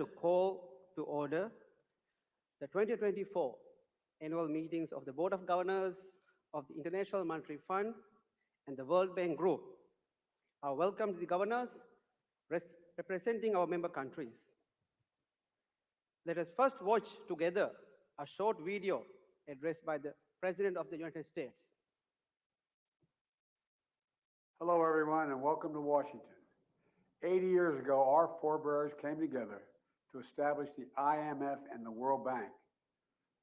to call to order the 2024 annual meetings of the Board of Governors of the International Monetary Fund and the World Bank Group. I welcome the governors representing our member countries. Let us first watch together a short video addressed by the President of the United States. Hello, everyone, and welcome to Washington. 80 years ago, our forebears came together to establish the IMF and the World Bank.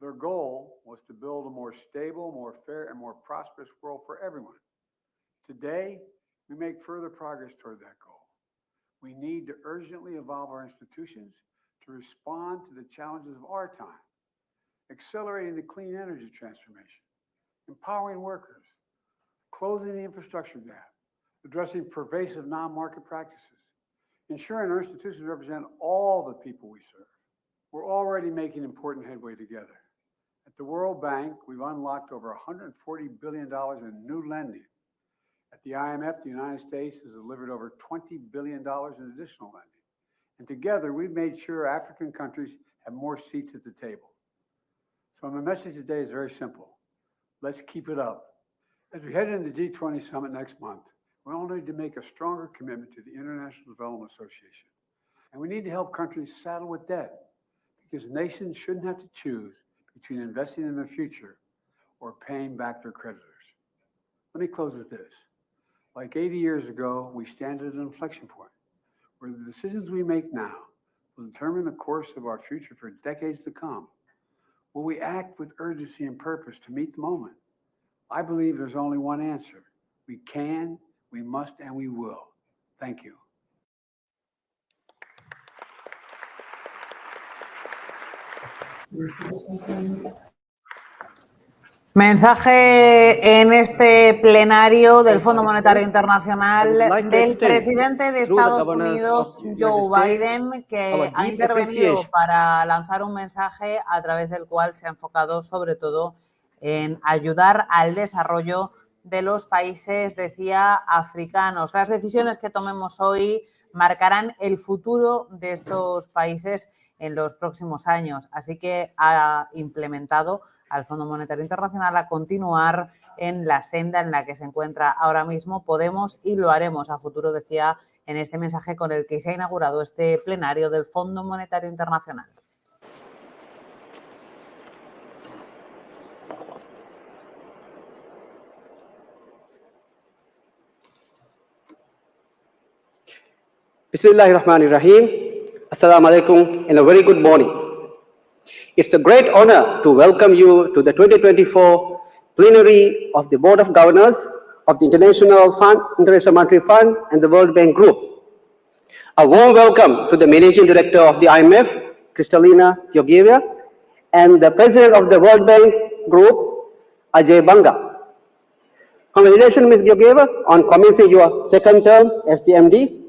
Their goal was to build a more stable, more fair, and more prosperous world for everyone. Today, we make further progress toward that goal. We need to urgently evolve our institutions to respond to the challenges of our time, accelerating the clean energy transformation, empowering workers, closing the infrastructure gap, addressing pervasive non-market practices, ensuring our institutions represent all the people we serve. We're already making important headway together. At the World Bank, we've unlocked over $140 billion in new lending. At the IMF, the United States has delivered over $20 billion in additional lending. And together, we've made sure African countries have more seats at the table. So my message today is very simple. Let's keep it up. As we head into the G20 summit next month, we all need to make a stronger commitment to the International Development Association. And we need to help countries saddle with debt, because nations shouldn't have to choose between investing in their future or paying back their creditors. Let me close with this. Like 80 years ago, we stand at an inflection point where the decisions we make now will determine the course of our future for decades to come. Will we act with urgency and purpose to meet the moment? I believe there's only one answer. We can, we must, and we will. Thank you. Mensaje en este plenario del Fondo Monetario Internacional del presidente de Estados Unidos, Joe Biden, que ha intervenido para lanzar un mensaje a través del cual se ha enfocado sobre todo en ayudar al desarrollo de los países, decía, africanos. Las decisiones que tomemos hoy marcarán el futuro de estos países en los próximos años. Así que ha implementado al Fondo Monetario Internacional a continuar en la senda en la que se encuentra ahora mismo. Podemos y lo haremos a futuro, decía en este mensaje con el que se ha inaugurado este plenario del Fondo Monetario Internacional. Bismillahirrahmanirrahim. Assalamu alaikum and a very good morning. It's a great honor to welcome you to the 2024 plenary of the Board of Governors of the International Monetary Fund and the World Bank Group. A warm welcome to the Managing Director of the IMF, Kristalina Georgieva, and the President of the World Bank Group, Ajay Banga. Congratulations, Ms. Georgieva, on commencing your second term as the MD.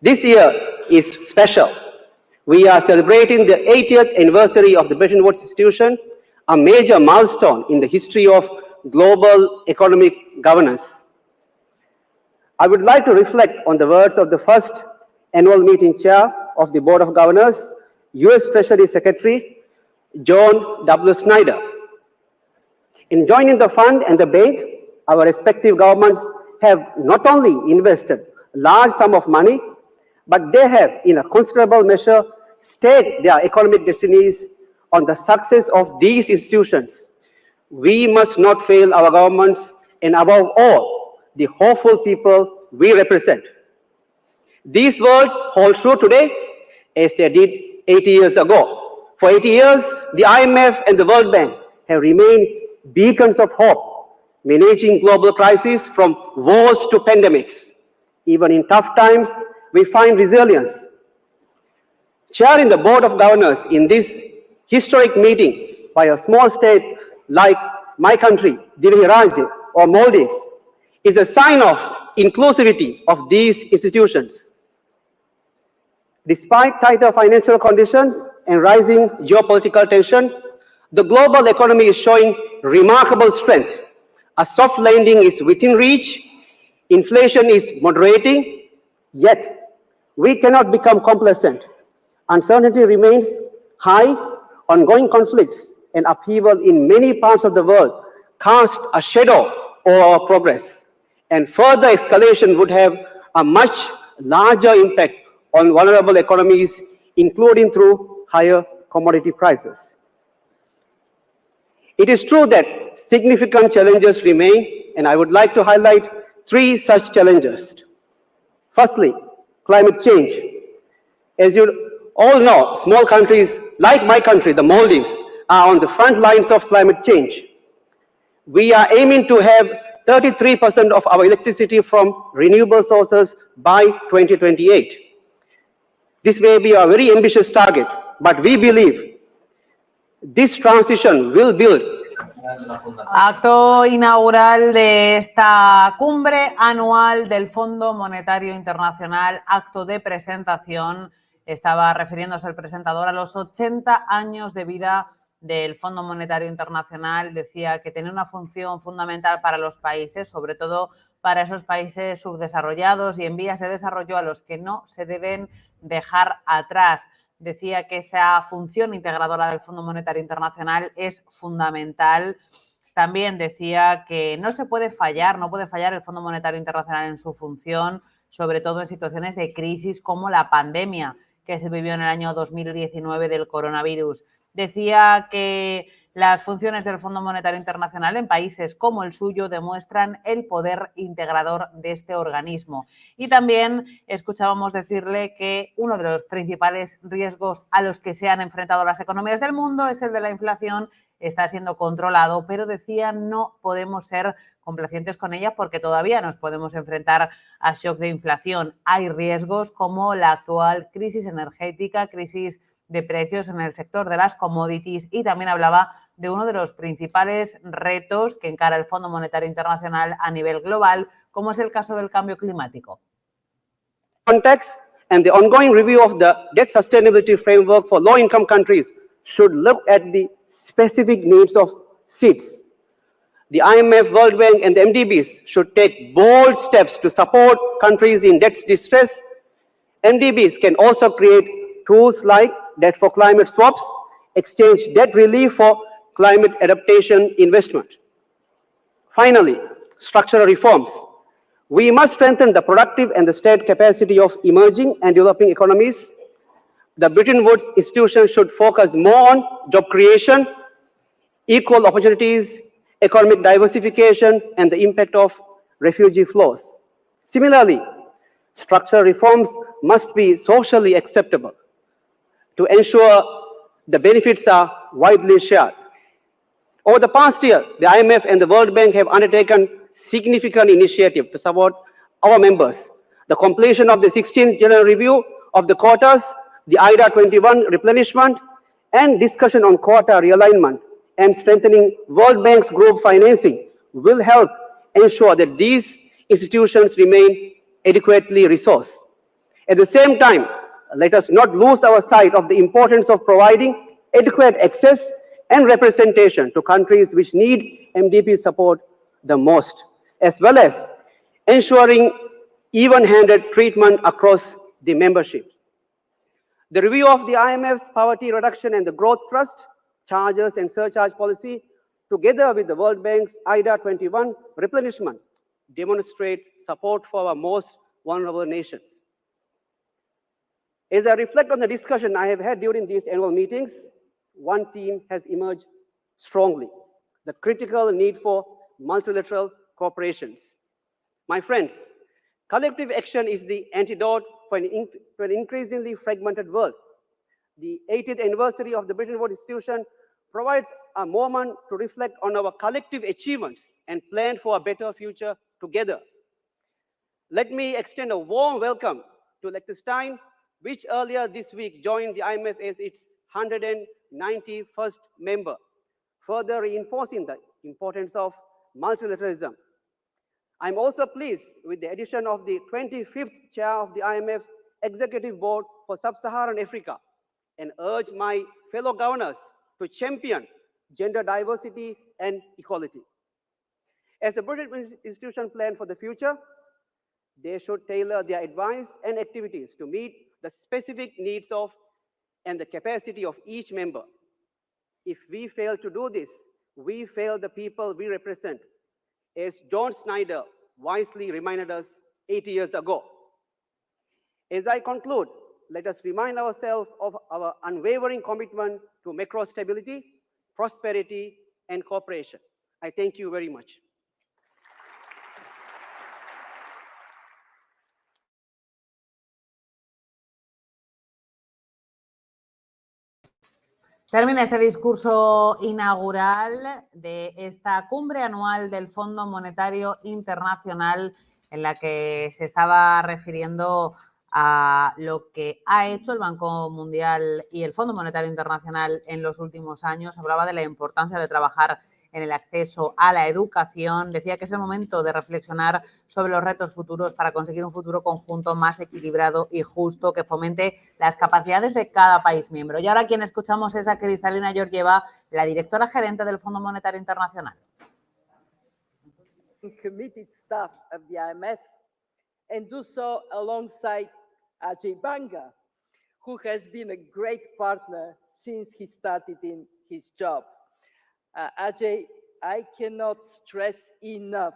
This year is special. We are celebrating the 80th anniversary of the Bretton Woods Institution, a major milestone in the history of global economic governance. I would like to reflect on the words of the first annual meeting chair of the Board of Governors, U.S. Treasury Secretary John W. Snyder. In joining the fund and the bank, our respective governments have not only invested a large sum of money, but they have, in a considerable measure, staked their economic destinies on the success of these institutions. We must not fail our governments and, above all, the hopeful people we represent. These words hold true today as they did 80 years ago. For 80 years, the IMF and the World Bank have remained beacons of hope, managing global crises from wars to pandemics. Even in tough times, we find resilience. Chairing the Board of Governors in this historic meeting by a small state like my country, Dirigiraj or Maldives, is a sign of inclusivity of these institutions. Despite tighter financial conditions and rising geopolitical tension, the global economy is showing remarkable strength. A soft landing is within reach, inflation is moderating, yet We cannot become complacent. Uncertainty remains high. Ongoing conflicts and upheaval in many parts of the world cast a shadow over our progress, and further escalation would have a much larger impact on vulnerable economies, including through higher commodity prices. It is true that significant challenges remain, and I would like to highlight three such challenges. Firstly, climate change. As you all know, small countries like my country, the Maldives, are on the front lines of climate change. We are aiming to have 33% of our electricity from renewable sources by 2028. This may be a very ambitious target, but we believe this transition will build. Acto inaugural de esta cumbre anual del Fondo Monetario Internacional, acto de presentación. Estaba refiriéndose el presentador a los 80 años de vida del Fondo Monetario Internacional. Decía que tiene una función fundamental para los países, sobre todo para esos países subdesarrollados y en vías de desarrollo a los que no se deben dejar atrás. Decía que esa función integradora del Fondo Monetario Internacional es fundamental. También decía que no puede fallar el Fondo Monetario Internacional en su función, sobre todo en situaciones de crisis como la pandemia que se vivió en el año 2019 del coronavirus. Decía que las funciones del Fondo Monetario Internacional en países como el suyo demuestran el poder integrador de este organismo. Y también escuchábamos decirle que uno de los principales riesgos a los que se han enfrentado las economías del mundo es el de la inflación. Está siendo controlado, pero decía no podemos ser complacientes con ella porque todavía nos podemos enfrentar a shock de inflación. Hay riesgos como la actual crisis energética, crisis de precios en el sector de las commodities, y también hablaba de uno de los principales retos que encara el Fondo Monetario Internacional a nivel global, como es el caso del cambio climático. Context and the ongoing review of the debt sustainability framework for low-income countries should look at the specific needs of SIDS. The IMF, World Bank, and the MDBs should take bold steps to support countries in debt distress. MDBs can also create tools like debt for climate swaps, exchange debt relief for climate adaptation investment. Finally, structural reforms. We must strengthen the productive and the state capacity of emerging and developing economies. The Bretton Woods institution should focus more on job creation, equal opportunities, economic diversification, and the impact of refugee flows. Similarly, structural reforms must be socially acceptable to ensure the benefits are widely shared. Over the past year, the IMF and the World Bank have undertaken significant initiatives to support our members. The completion of the 16th General Review of the quotas, the IDA 21 replenishment, and discussion on quota realignment and strengthening World Bank's group financing will help ensure that these institutions remain adequately resourced. At the same time, let us not lose our sight of the importance of providing adequate access and representation to countries which need MDP support the most, as well as ensuring even-handed treatment across the memberships. The review of the IMF's poverty reduction and the growth trust, charges and surcharge policy, together with the World Bank's IDA 21 replenishment, demonstrate support for our most vulnerable nations. As I reflect on the discussion I have had during these annual meetings, one theme has emerged strongly: the critical need for multilateral cooperations. My friends, collective action is the antidote for an increasingly fragmented world. The 80th anniversary of the Bretton Woods Institution provides a moment to reflect on our collective achievements and plan for a better future together. Let me extend a warm welcome to Liechtenstein, which earlier this week joined the IMF as its 191st member, further reinforcing the importance of multilateralism. I'm also pleased with the addition of the 25th chair of the IMF's Executive Board for Sub-Saharan Africa, and urge my fellow governors to champion gender diversity and equality. As the Bretton Woods Institution plan for the future, They should tailor their advice and activities to meet the specific needs of and the capacity of each member. If we fail to do this, we fail the people we represent, as John Snyder wisely reminded us 80 years ago. As I conclude, let us remind ourselves of our unwavering commitment to macro stability, prosperity, and cooperation. I thank you very much. Termina este discurso inaugural de esta cumbre anual del Fondo Monetario Internacional en la que se estaba refiriendo a lo que ha hecho el Banco Mundial y el Fondo Monetario Internacional en los últimos años. Hablaba de la importancia de trabajar en el acceso a la educación. Decía que es el momento de reflexionar sobre los retos futuros para conseguir un futuro conjunto más equilibrado y justo que fomente las capacidades de cada país miembro. Y ahora quien escuchamos es a Kristalina Georgieva, la directora gerente del Fondo Monetario Internacional. Committed staff of the IMF and do so alongside Ajay Banga, who has been a great partner since he started in his job. Ajay, I cannot stress enough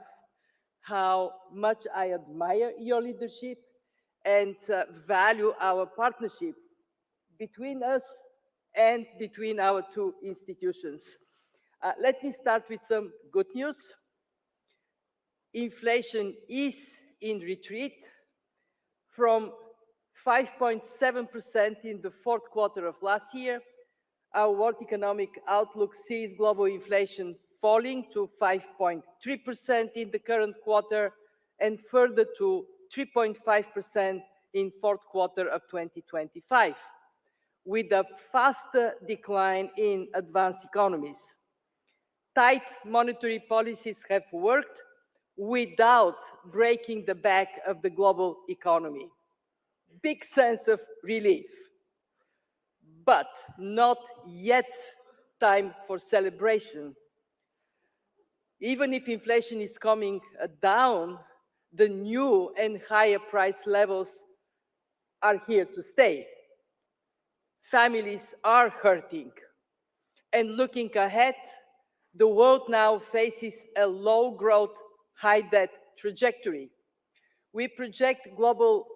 how much I admire your leadership and value our partnership between us and between our two institutions. Let me start with some good news. Inflation is in retreat from 5.7% in the fourth quarter of last year. Our World Economic Outlook sees global inflation falling to 5.3% in the current quarter and further to 3.5% in fourth quarter of 2025, with a faster decline in advanced economies. Tight monetary policies have worked without breaking the back of the global economy. Big sense of relief. But not yet time for celebration. Even if inflation is coming down, the new and higher price levels are here to stay. Families are hurting. And looking ahead, the world now faces a low growth, high debt trajectory. We project global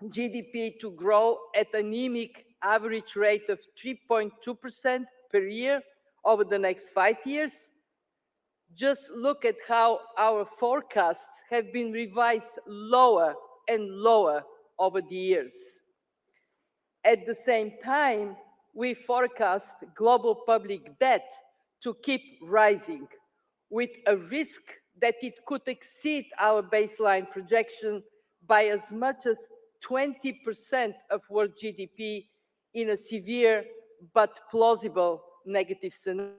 GDP to grow at an anemic average rate of 3.2% per year over the next 5 years. Just look at how our forecasts have been revised lower and lower over the years. At the same time, we forecast global public debt to keep rising, with a risk that it could exceed our baseline projection by as much as 20% of world GDP in a severe but plausible negative scenario.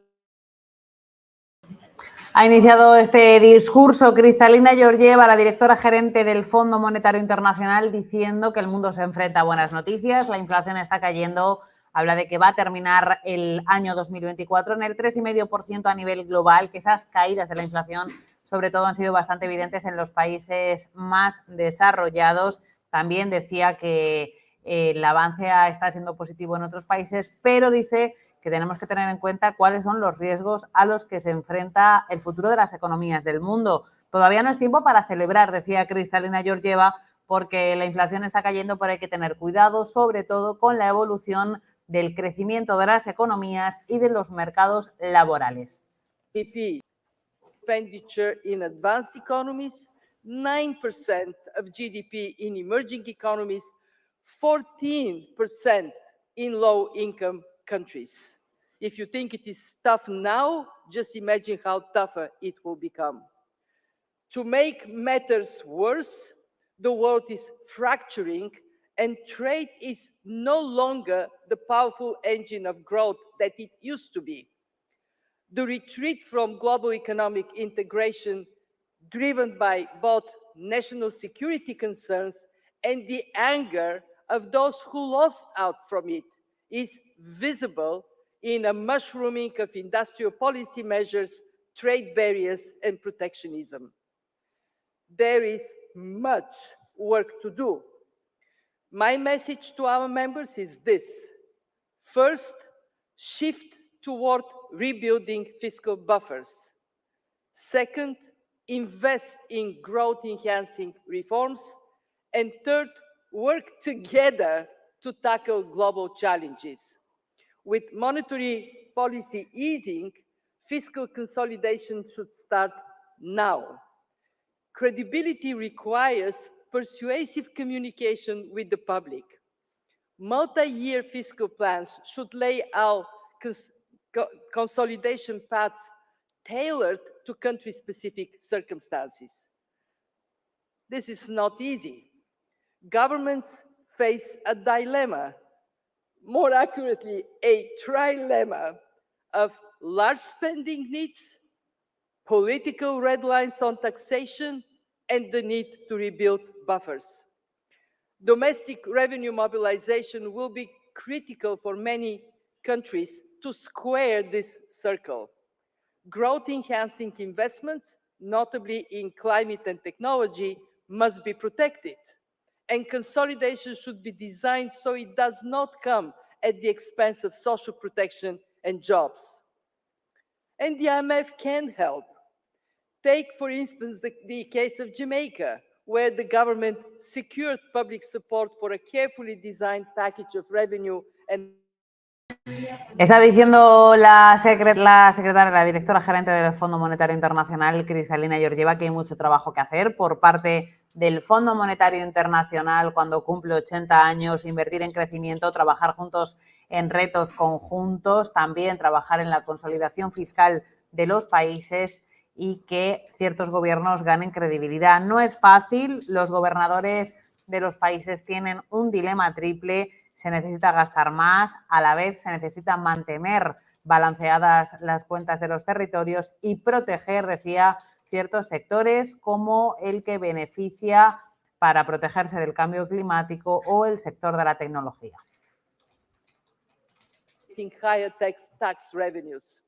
Ha iniciado este discurso Kristalina Georgieva, la directora gerente del Fondo Monetario Internacional, diciendo que el mundo se enfrenta a buenas noticias, la inflación está cayendo, habla de que va a terminar el año 2024 en el 3,5% a nivel global, que esas caídas de la inflación sobre todo han sido bastante evidentes en los países más desarrollados. También decía que el avance está siendo positivo en otros países, pero dice que tenemos que tener en cuenta cuáles son los riesgos a los que se enfrenta el futuro de las economías del mundo. Todavía no es tiempo para celebrar, decía Kristalina Georgieva, porque la inflación está cayendo, pero hay que tener cuidado, sobre todo con la evolución del crecimiento de las economías y de los mercados laborales. Expenditure in advanced economies, 9% of GDP in emerging economies, 14% in low-income countries. If you think it is tough now, just imagine how tougher it will become. To make matters worse, the world is fracturing and trade is no longer the powerful engine of growth that it used to be. The retreat from global economic integration, driven by both national security concerns and the anger of those who lost out from it, is visible in a mushrooming of industrial policy measures, trade barriers, and protectionism. There is much work to do. My message to our members is this. First, shift toward rebuilding fiscal buffers. Second, invest in growth-enhancing reforms. And third, work together to tackle global challenges. With monetary policy easing, fiscal consolidation should start now. Credibility requires persuasive communication with the public. Multi-year fiscal plans should lay out consolidation paths tailored to country-specific circumstances. This is not easy. Governments face a dilemma, more accurately, a trilemma of large spending needs, political red lines on taxation, and the need to rebuild buffers. Domestic revenue mobilization will be critical for many countries to square this circle. Growth-enhancing investments, notably in climate and technology, must be protected. And consolidation should be designed so it does not come at the expense of social protection and jobs. And the IMF can help. Take, for instance, the case of Jamaica, where the government secured public support for a carefully designed package of revenue and... Está diciendo la secretaria, la directora gerente del Fondo Monetario Internacional, Kristalina Georgieva, que hay mucho trabajo que hacer por parte del Fondo Monetario Internacional cuando cumple 80 años, invertir en crecimiento, trabajar juntos en retos conjuntos, también trabajar en la consolidación fiscal de los países y que ciertos gobiernos ganen credibilidad. No es fácil, los gobernadores de los países tienen un dilema triple. Se necesita gastar más, a la vez se necesita mantener balanceadas las cuentas de los territorios y proteger, decía, ciertos sectores como el que beneficia para protegerse del cambio climático o el sector de la tecnología. Higher tax revenues.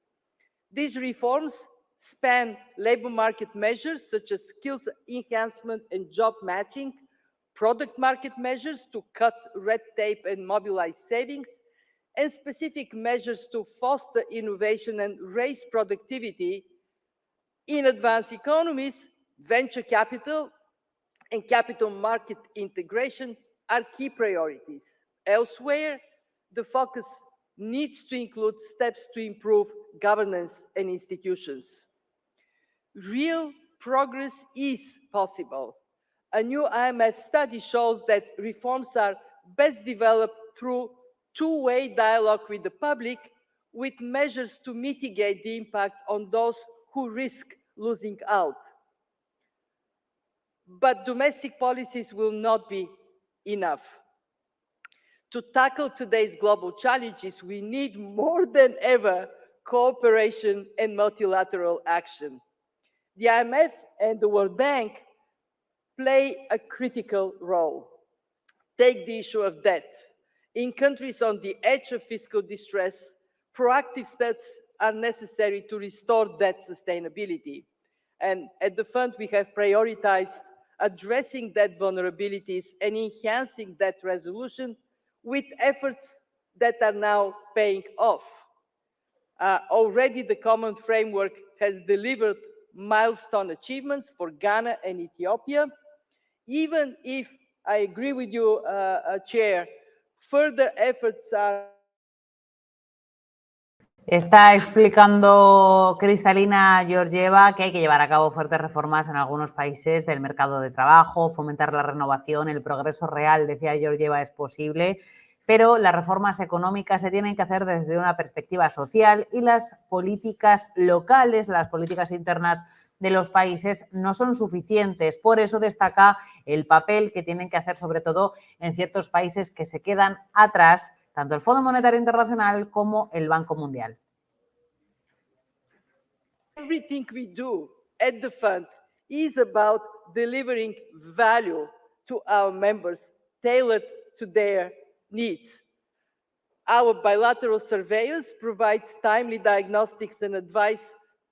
These reforms span labor market measures such as skills enhancement and job matching, product market measures to cut red tape and mobilize savings, and specific measures to foster innovation and raise productivity. In advanced economies, venture capital and capital market integration are key priorities. Elsewhere, the focus needs to include steps to improve governance and institutions. Real progress is possible. A new IMF study shows that reforms are best developed through two-way dialogue with the public, with measures to mitigate the impact on those who risk losing out. But domestic policies will not be enough. To tackle today's global challenges, we need more than ever cooperation and multilateral action. The IMF and the World Bank play a critical role. Take the issue of debt. In countries on the edge of fiscal distress, proactive steps are necessary to restore debt sustainability. And at the fund, we have prioritized addressing debt vulnerabilities and enhancing debt resolution with efforts that are now paying off. Already the common framework has delivered milestone achievements for Ghana and Ethiopia. Even if I agree with you, Chair, further efforts are... Está explicando Kristalina Georgieva que hay que llevar a cabo fuertes reformas en algunos países del mercado de trabajo, fomentar la renovación, el progreso real, decía Georgieva, es posible, pero las reformas económicas se tienen que hacer desde una perspectiva social y las políticas locales, las políticas internas de los países no son suficientes. Por eso destaca el papel que tienen que hacer, sobre todo en ciertos países que se quedan atrás, tanto el Fondo Monetario Internacional como el Banco Mundial. Everything we do at the fund is about delivering value to our members tailored to their needs. Our bilateral surveillance provides timely diagnostics and advice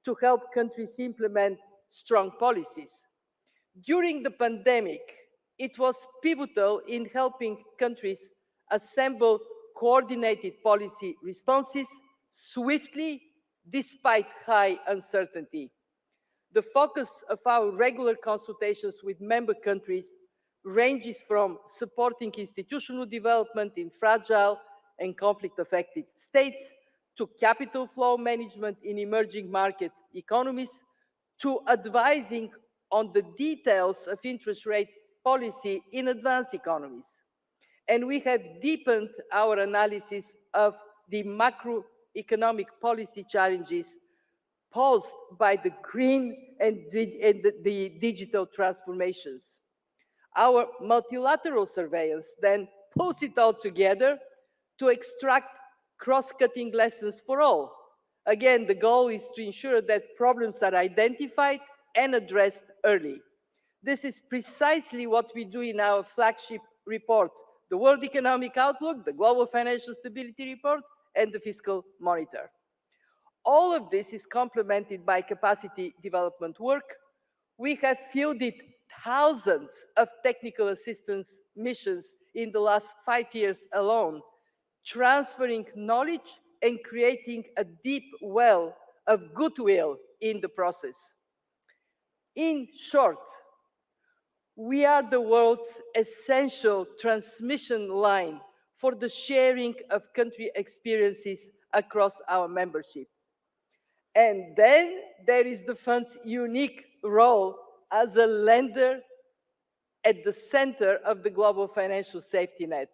to help countries implement strong policies. During the pandemic, it was pivotal in helping countries assemble coordinated policy responses swiftly, despite high uncertainty. The focus of our regular consultations with member countries ranges from supporting institutional development in fragile and conflict-affected states to capital flow management in emerging market economies to advising on the details of interest rate policy in advanced economies. And we have deepened our analysis of the macroeconomic policy challenges posed by the green and the digital transformations. Our multilateral surveillance then pulls it all together to extract cross-cutting lessons for all. Again, the goal is to ensure that problems are identified and addressed early. This is precisely what we do in our flagship reports, the World Economic Outlook, the Global Financial Stability Report, and the Fiscal Monitor. All of this is complemented by capacity development work. We have fielded thousands of technical assistance missions in the last 5 years alone, transferring knowledge and creating a deep well of goodwill in the process. In short, we are the world's essential transmission line for the sharing of country experiences across our membership. And then there is the fund's unique role as a lender at the center of the global financial safety net.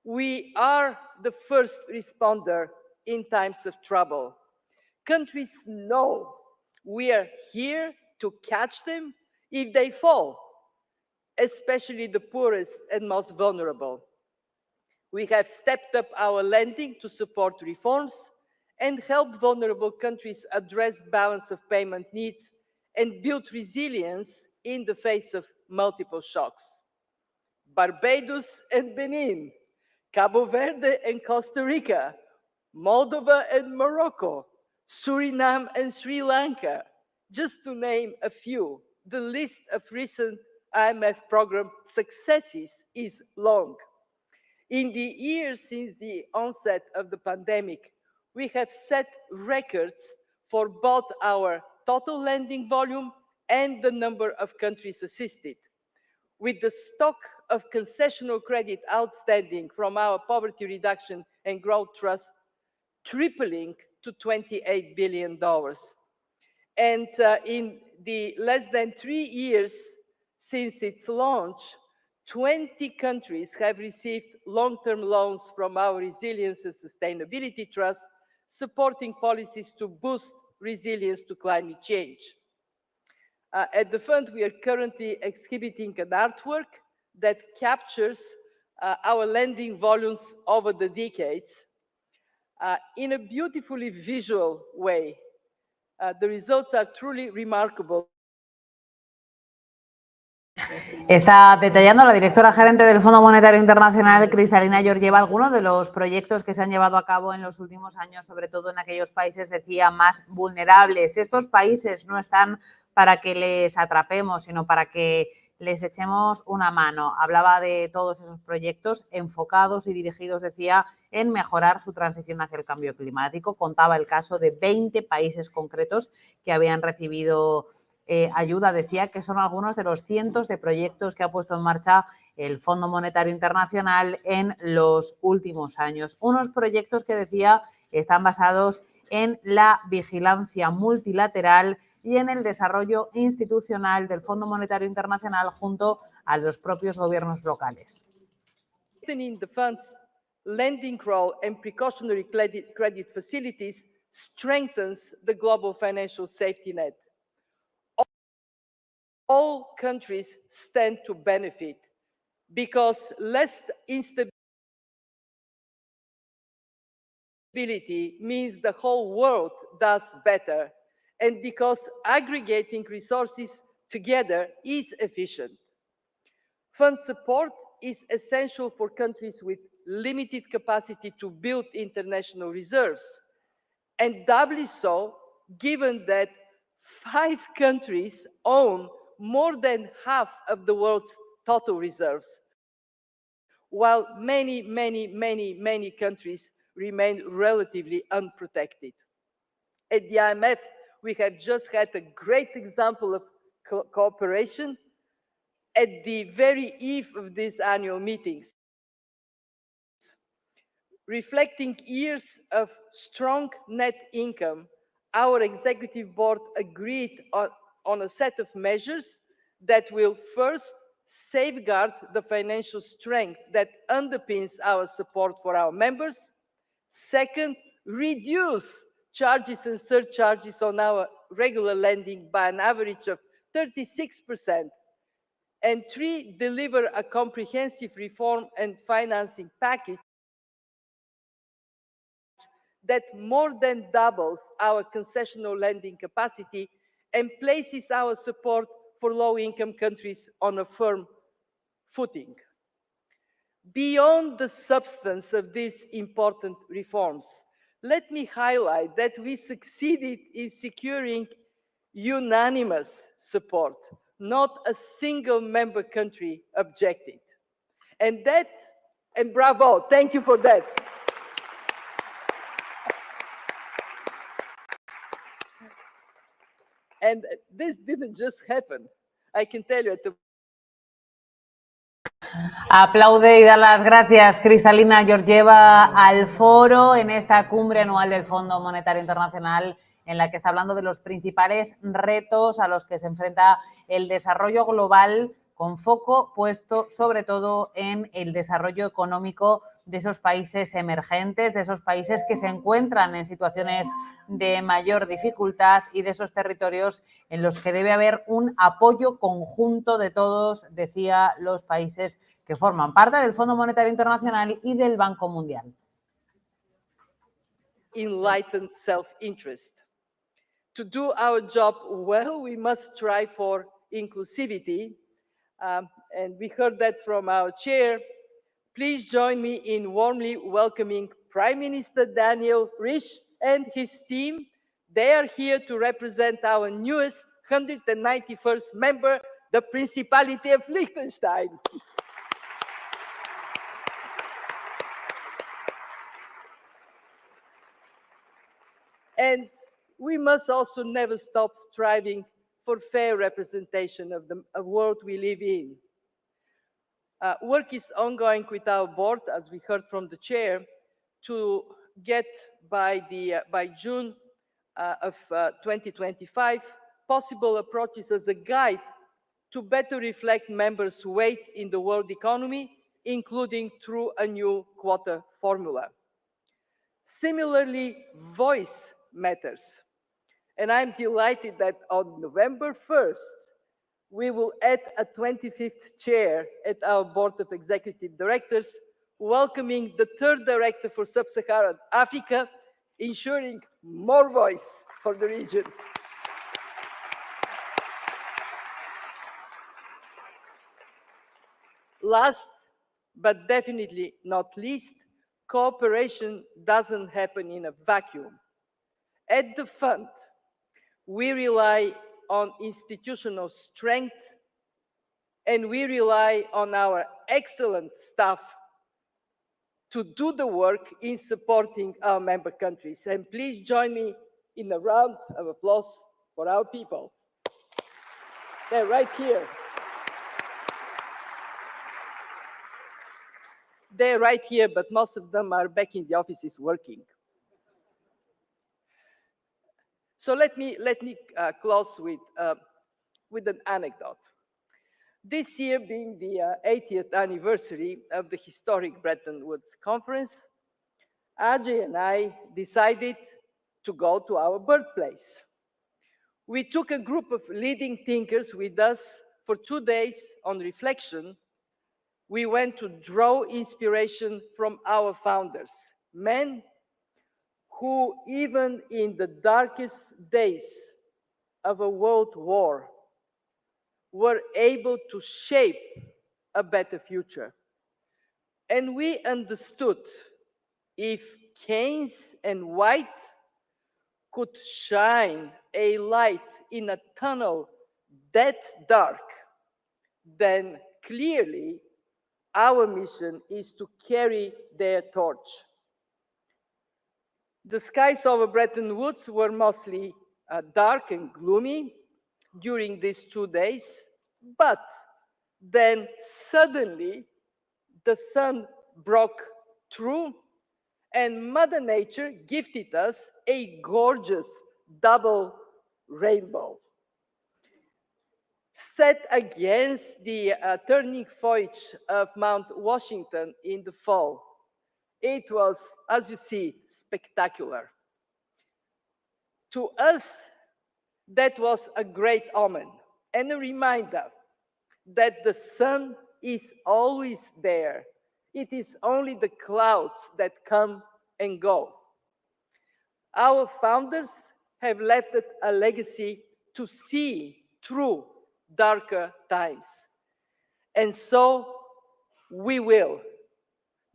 We are the first responder in times of trouble. Countries know we are here to catch them if they fall, especially the poorest and most vulnerable. We have stepped up our lending to support reforms and help vulnerable countries address balance of payment needs and build resilience in the face of multiple shocks. Barbados and Benin, Cabo Verde and Costa Rica, Moldova and Morocco, Suriname and Sri Lanka, just to name a few. The list of recent IMF program successes is long. In the years since the onset of the pandemic, we have set records for both our total lending volume and the number of countries assisted. With the stock of concessional credit outstanding from our Poverty Reduction and Growth Trust tripling to $28 billion. And in the less than 3 years since its launch, 20 countries have received long-term loans from our Resilience and Sustainability Trust, supporting policies to boost resilience to climate change. At the fund, we are currently exhibiting an artwork that captures our lending volumes over the decades in a beautifully visual way. The results are truly remarkable. Está detallando la directora gerente del Fondo Monetario Internacional, Kristalina Georgieva, algunos de los proyectos que se han llevado a cabo en los últimos años, sobre todo en aquellos países, decía, más vulnerables. Estos países no están para que les atrapemos, sino para que les echemos una mano. Hablaba de todos esos proyectos enfocados y dirigidos, decía, en mejorar su transición hacia el cambio climático. Contaba el caso de 20 países concretos que habían recibido ayuda. Decía que son algunos de los cientos de proyectos que ha puesto en marcha el Fondo Monetario Internacional en los últimos años. Unos proyectos que, decía, están basados en la vigilancia multilateral y en el desarrollo institucional del Fondo Monetario Internacional junto a los propios gobiernos locales. The fund's lending role and precautionary credit facilities strengthens the global financial safety net. All countries stand to benefit because less instability means the whole world does better, and because aggregating resources together is efficient. Fund support is essential for countries with limited capacity to build international reserves, and doubly so given that 5 countries own more than half of the world's total reserves, while many countries remain relatively unprotected. At the IMF, we have just had a great example of cooperation at the very eve of these annual meetings. Reflecting years of strong net income, our executive board agreed on a set of measures that will first safeguard the financial strength that underpins our support for our members. Second, reduce charges and surcharges on our regular lending by an average of 36%. And three, deliver a comprehensive reform and financing package that more than doubles our concessional lending capacity and places our support for low-income countries on a firm footing. Beyond the substance of these important reforms, let me highlight that we succeeded in securing unanimous support. Not a single member country objected. And bravo, thank you for that. And this didn't just happen. I can tell you at the Aplaude y da las gracias Kristalina Georgieva al foro en esta cumbre anual del Fondo Monetario Internacional en la que está hablando de los principales retos a los que se enfrenta el desarrollo global, con foco puesto sobre todo en el desarrollo económico de esos países emergentes, de esos países que se encuentran en situaciones de mayor dificultad y de esos territorios en los que debe haber un apoyo conjunto de todos, decía, los países que forman parte del Fondo Monetario Internacional y del Banco Mundial. Enlightened self-interest. To do our job well, we must strive for inclusivity. And we heard that from our chair. Please join me in warmly welcoming Prime Minister Daniel Rich and his team. They are here to represent our newest 191st member, the Principality of Liechtenstein. And we must also never stop striving for fair representation of the world we live in. Work is ongoing with our board, as we heard from the chair, to get by June of 2025 possible approaches as a guide to better reflect members' weight in the world economy, including through a new quota formula. Similarly, voice matters. And I'm delighted that on November 1st, we will add a 25th chair at our board of executive directors, welcoming the third director for sub-Saharan Africa, ensuring more voice for the region. Last, but definitely not least, cooperation doesn't happen in a vacuum. At the fund, we rely on institutional strength, and we rely on our excellent staff to do the work in supporting our member countries. And please join me in a round of applause for our people. They're right here. They're right here, but most of them are back in the offices working. So let me close with an anecdote. This year being the 80th anniversary of the historic Bretton Woods Conference, Ajay and I decided to go to our birthplace. We took a group of leading thinkers with us for 2 days on reflection. We went to draw inspiration from our founders, men who, even in the darkest days of a world war, were able to shape a better future. And we understood if Keynes and White could shine a light in a tunnel that dark, then clearly our mission is to carry their torch. The skies over Bretton Woods were mostly dark and gloomy during these 2 days, but then suddenly the sun broke through and Mother Nature gifted us a gorgeous double rainbow. Set against the turning foliage of Mount Washington in the fall, it was, as you see, spectacular. To us, that was a great omen and a reminder that the sun is always there. It is only the clouds that come and go. Our founders have left a legacy to see through darker times. And so we will,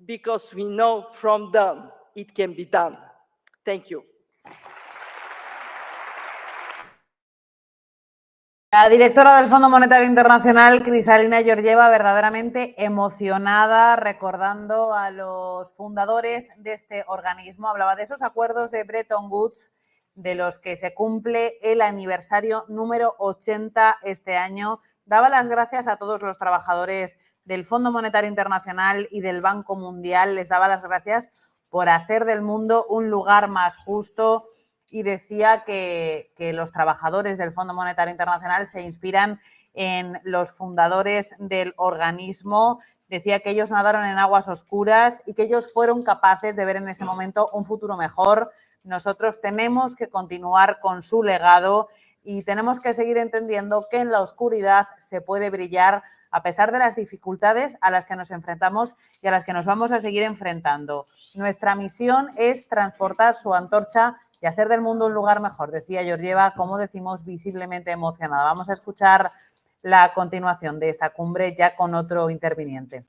because we know from them it can be done. Thank you. La directora del Fondo Monetario Internacional, Kristalina Georgieva, verdaderamente emocionada recordando a los fundadores de este organismo. Hablaba de esos acuerdos de Bretton Woods, de los que se cumple el aniversario número 80 este año. Daba las gracias a todos los trabajadores del Fondo Monetario Internacional y del Banco Mundial. Les daba las gracias por hacer del mundo un lugar más justo, y decía que los trabajadores del Fondo Monetario Internacional se inspiran en los fundadores del organismo. Decía que ellos nadaron en aguas oscuras y que ellos fueron capaces de ver en ese momento un futuro mejor. Nosotros tenemos que continuar con su legado y tenemos que seguir entendiendo que en la oscuridad se puede brillar a pesar de las dificultades a las que nos enfrentamos y a las que nos vamos a seguir enfrentando. Nuestra misión es transportar su antorcha y hacer del mundo un lugar mejor, decía Georgieva, como decimos, visiblemente emocionada. Vamos a escuchar la continuación de esta cumbre ya con otro interviniente.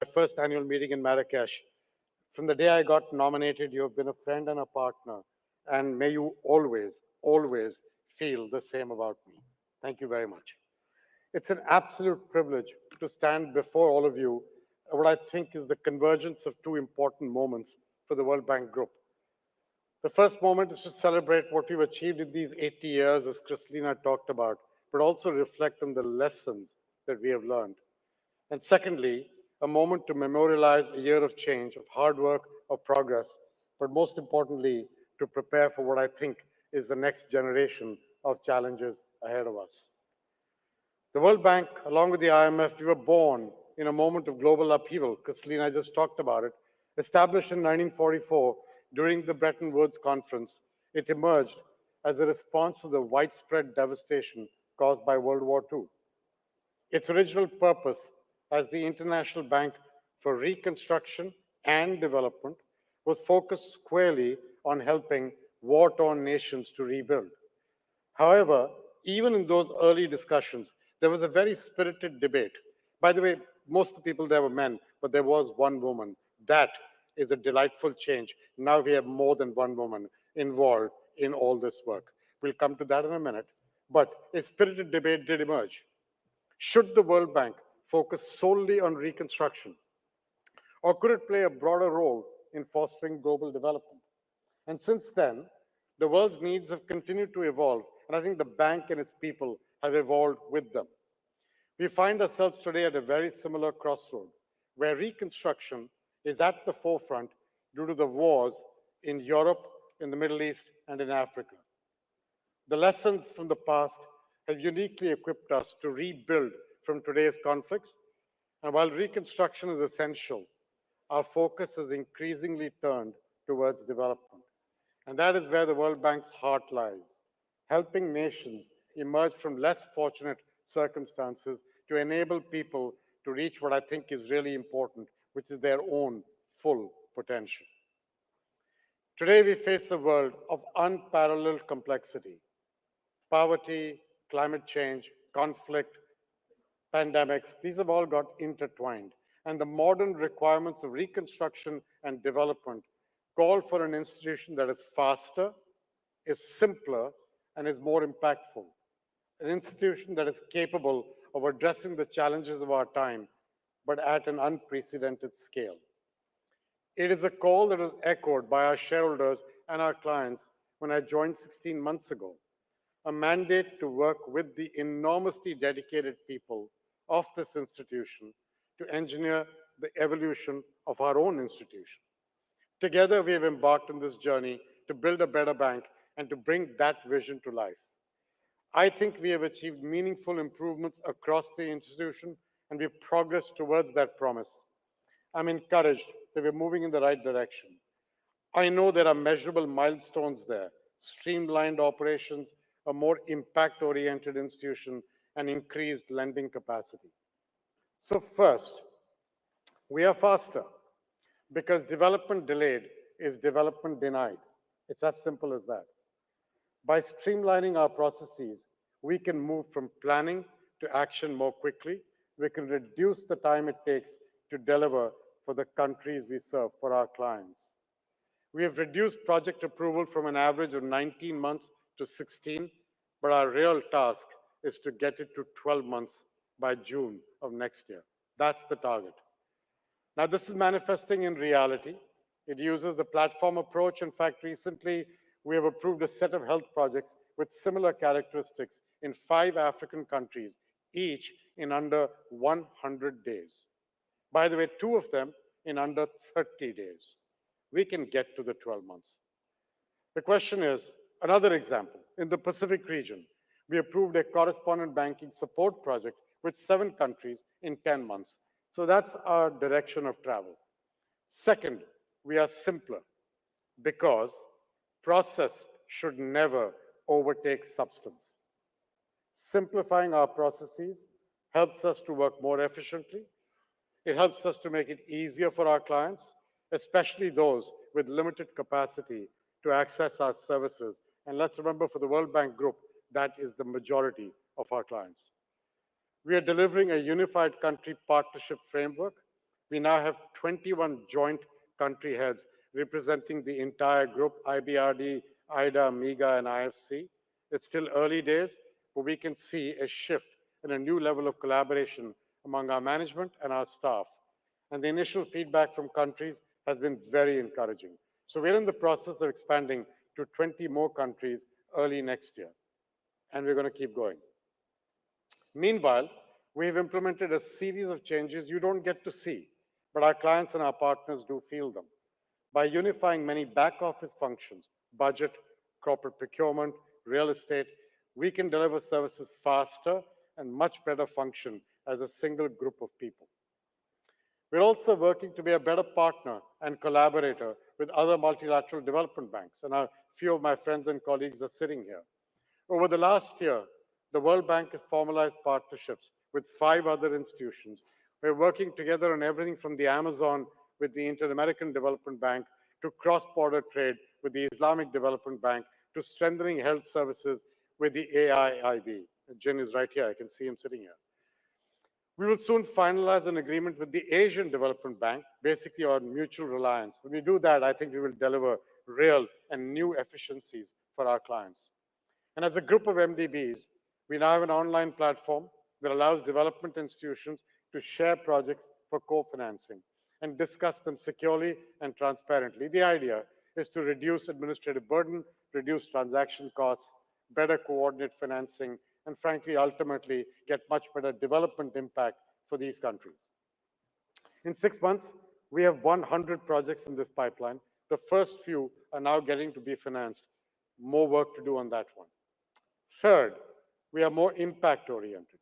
My first annual meeting in Marrakesh. From the day I got nominated, you have been a friend and a partner, and may you always, always feel the same about me. Thank you very much. It's an absolute privilege to stand before all of you at what I think is the convergence of two important moments for the World Bank Group. The first moment is to celebrate what we've achieved in these 80 years, as Kristalina talked about, but also reflect on the lessons that we have learned. And secondly, a moment to memorialize a year of change, of hard work, of progress, but most importantly, to prepare for what I think is the next generation of challenges ahead of us. The World Bank, along with the IMF, we were born in a moment of global upheaval. Kristalina just talked about it. Established in 1944 during the Bretton Woods Conference, it emerged as a response to the widespread devastation caused by World War II. Its original purpose as the International Bank for Reconstruction and Development was focused squarely on helping war-torn nations to rebuild. However, even in those early discussions, there was a very spirited debate. By the way, most of the people there were men, but there was one woman. That is a delightful change. Now we have more than one woman involved in all this work. We'll come to that in a minute. But a spirited debate did emerge. Should the World Bank focus solely on reconstruction? Or could it play a broader role in fostering global development? And since then, the world's needs have continued to evolve, and I think the bank and its people have evolved with them. We find ourselves today at a very similar crossroad, where reconstruction is at the forefront due to the wars in Europe, in the Middle East, and in Africa. The lessons from the past have uniquely equipped us to rebuild from today's conflicts. And while reconstruction is essential, our focus has increasingly turned towards development. And that is where the World Bank's heart lies, helping nations emerge from less fortunate circumstances to enable people to reach what I think is really important, which is their own full potential. Today, we face a world of unparalleled complexity. Poverty, climate change, conflict, pandemics, these have all got intertwined. And the modern requirements of reconstruction and development call for an institution that is faster, is simpler, and is more impactful. An institution that is capable of addressing the challenges of our time, but at an unprecedented scale. It is a call that was echoed by our shareholders and our clients when I joined 16 months ago. A mandate to work with the enormously dedicated people of this institution to engineer the evolution of our own institution. Together, we have embarked on this journey to build a better bank and to bring that vision to life. I think we have achieved meaningful improvements across the institution, and we've progressed towards that promise. I'm encouraged that we're moving in the right direction. I know there are measurable milestones there: streamlined operations, a more impact-oriented institution, and increased lending capacity. So first, we are faster, because development delayed is development denied. It's as simple as that. By streamlining our processes, we can move from planning to action more quickly. We can reduce the time it takes to deliver for the countries we serve, for our clients. We have reduced project approval from an average of 19 months to 16, but our real task is to get it to 12 months by June of next year. That's the target. Now, this is manifesting in reality. It uses the platform approach. In fact, recently, we have approved a set of health projects with similar characteristics in 5 African countries, each in under 100 days. By the way, 2 of them in under 30 days. We can get to the 12 months. The question is, another example, in the Pacific region, we approved a correspondent banking support project with 7 countries in 10 months. So that's our direction of travel. Second, we are simpler, because process should never overtake substance. Simplifying our processes helps us to work more efficiently. It helps us to make it easier for our clients, especially those with limited capacity to access our services. And let's remember, for the World Bank Group, that is the majority of our clients. We are delivering a unified country partnership framework. We now have 21 joint country heads representing the entire group: IBRD, IDA, MIGA, and IFC. It's still early days, but we can see a shift and a new level of collaboration among our management and our staff. And the initial feedback from countries has been very encouraging. So we're in the process of expanding to 20 more countries early next year, and we're going to keep going. Meanwhile, we've implemented a series of changes you don't get to see, but our clients and our partners do feel them. By unifying many back office functions, budget, corporate procurement, real estate, we can deliver services faster and much better function as a single group of people. We're also working to be a better partner and collaborator with other multilateral development banks, and a few of my friends and colleagues are sitting here. Over the last year, the World Bank has formalized partnerships with 5 other institutions. We're working together on everything from the Amazon with the Inter-American Development Bank, to cross-border trade with the Islamic Development Bank, to strengthening health services with the AIIB. Jin is right here. I can see him sitting here. We will soon finalize an agreement with the Asian Development Bank, basically on mutual reliance. When we do that, I think we will deliver real and new efficiencies for our clients. And as a group of MDBs, we now have an online platform that allows development institutions to share projects for co-financing and discuss them securely and transparently. The idea is to reduce administrative burden, reduce transaction costs, better coordinate financing, and frankly, ultimately, get much better development impact for these countries. In 6 months, we have 100 projects in this pipeline. The first few are now getting to be financed. More work to do on that one. Third, we are more impact-oriented,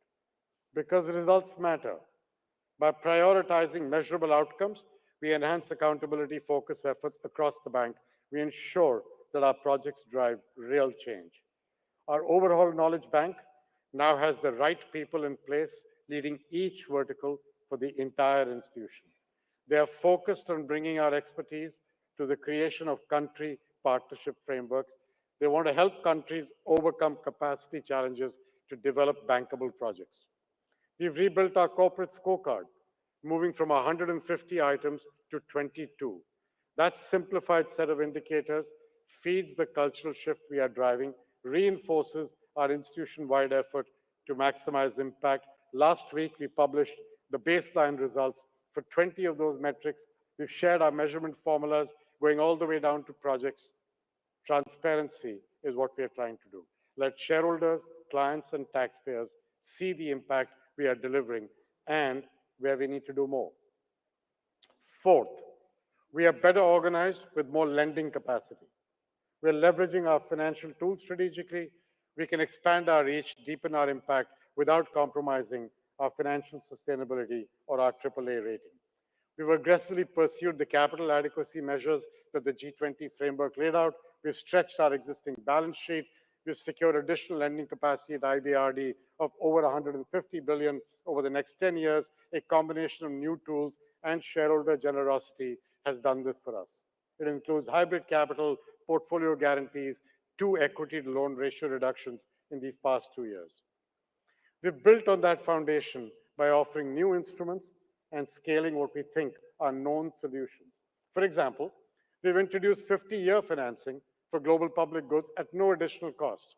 because results matter. By prioritizing measurable outcomes, we enhance accountability focus efforts across the bank. We ensure that our projects drive real change. Our overall knowledge bank now has the right people in place leading each vertical for the entire institution. They are focused on bringing our expertise to the creation of country partnership frameworks. They want to help countries overcome capacity challenges to develop bankable projects. We've rebuilt our corporate scorecard, moving from 150 items to 22. That simplified set of indicators feeds the cultural shift we are driving reinforces our institution-wide effort to maximize impact. Last week, we published the baseline results for 20 of those metrics. We've shared our measurement formulas going all the way down to projects. Transparency is what we are trying to do. Let shareholders, clients, and taxpayers see the impact we are delivering and where we need to do more. Fourth, we are better organized with more lending capacity. We're leveraging our financial tools strategically. We can expand our reach, deepen our impact without compromising our financial sustainability or our AAA rating. We've aggressively pursued the capital adequacy measures that the G20 framework laid out. We've stretched our existing balance sheet. We've secured additional lending capacity at IBRD of over 150 billion over the next 10 years. A combination of new tools and shareholder generosity has done this for us. It includes hybrid capital, portfolio guarantees, 2 equity to loan ratio reductions in these past 2 years. We've built on that foundation by offering new instruments and scaling what we think are known solutions. For example, we've introduced 50-year financing for global public goods at no additional cost.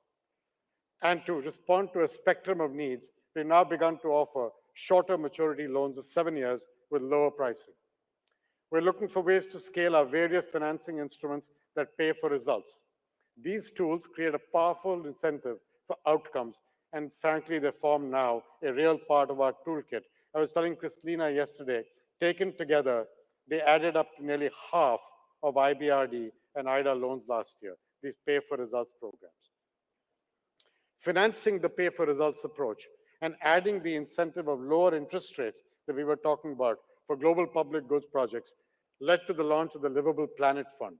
And to respond to a spectrum of needs, we've now begun to offer shorter maturity loans of 7 years with lower pricing. We're looking for ways to scale our various financing instruments that pay for results. These tools create a powerful incentive for outcomes, and frankly, they form now a real part of our toolkit. I was telling Kristalina yesterday, taken together, they added up to nearly half of IBRD and IDA loans last year, these pay-for-results programs. Financing the pay-for-results approach and adding the incentive of lower interest rates that we were talking about for global public goods projects led to the launch of the Livable Planet Fund.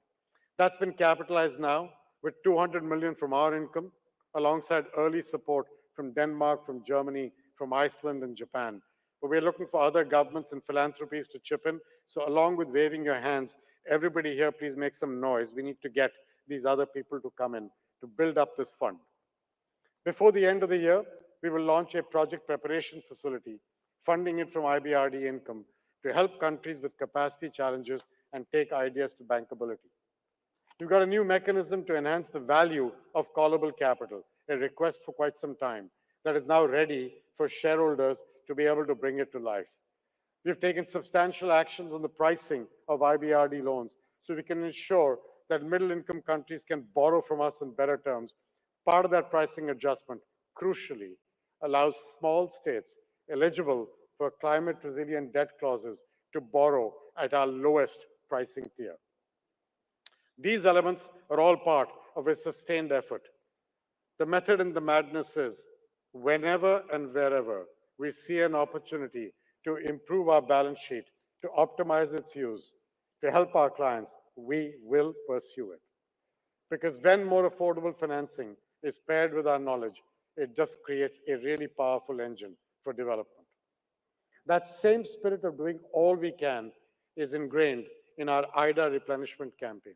That's been capitalized now with 200 million from our income, alongside early support from Denmark, from Germany, from Iceland and Japan. But we're looking for other governments and philanthropies to chip in. So along with waving your hands, everybody here, please make some noise. We need to get these other people to come in to build up this fund. Before the end of the year, we will launch a project preparation facility, funding it from IBRD income to help countries with capacity challenges and take ideas to bankability. We've got a new mechanism to enhance the value of callable capital, a request for quite some time, that is now ready for shareholders to be able to bring it to life. We've taken substantial actions on the pricing of IBRD loans so we can ensure that middle-income countries can borrow from us on better terms. Part of that pricing adjustment, crucially, allows small states eligible for climate-resilient debt clauses to borrow at our lowest pricing tier. These elements are all part of a sustained effort. The method in the madness is, whenever and wherever we see an opportunity to improve our balance sheet, to optimize its use, to help our clients, we will pursue it. Because when more affordable financing is paired with our knowledge, it just creates a really powerful engine for development. That same spirit of doing all we can is ingrained in our IDA replenishment campaign.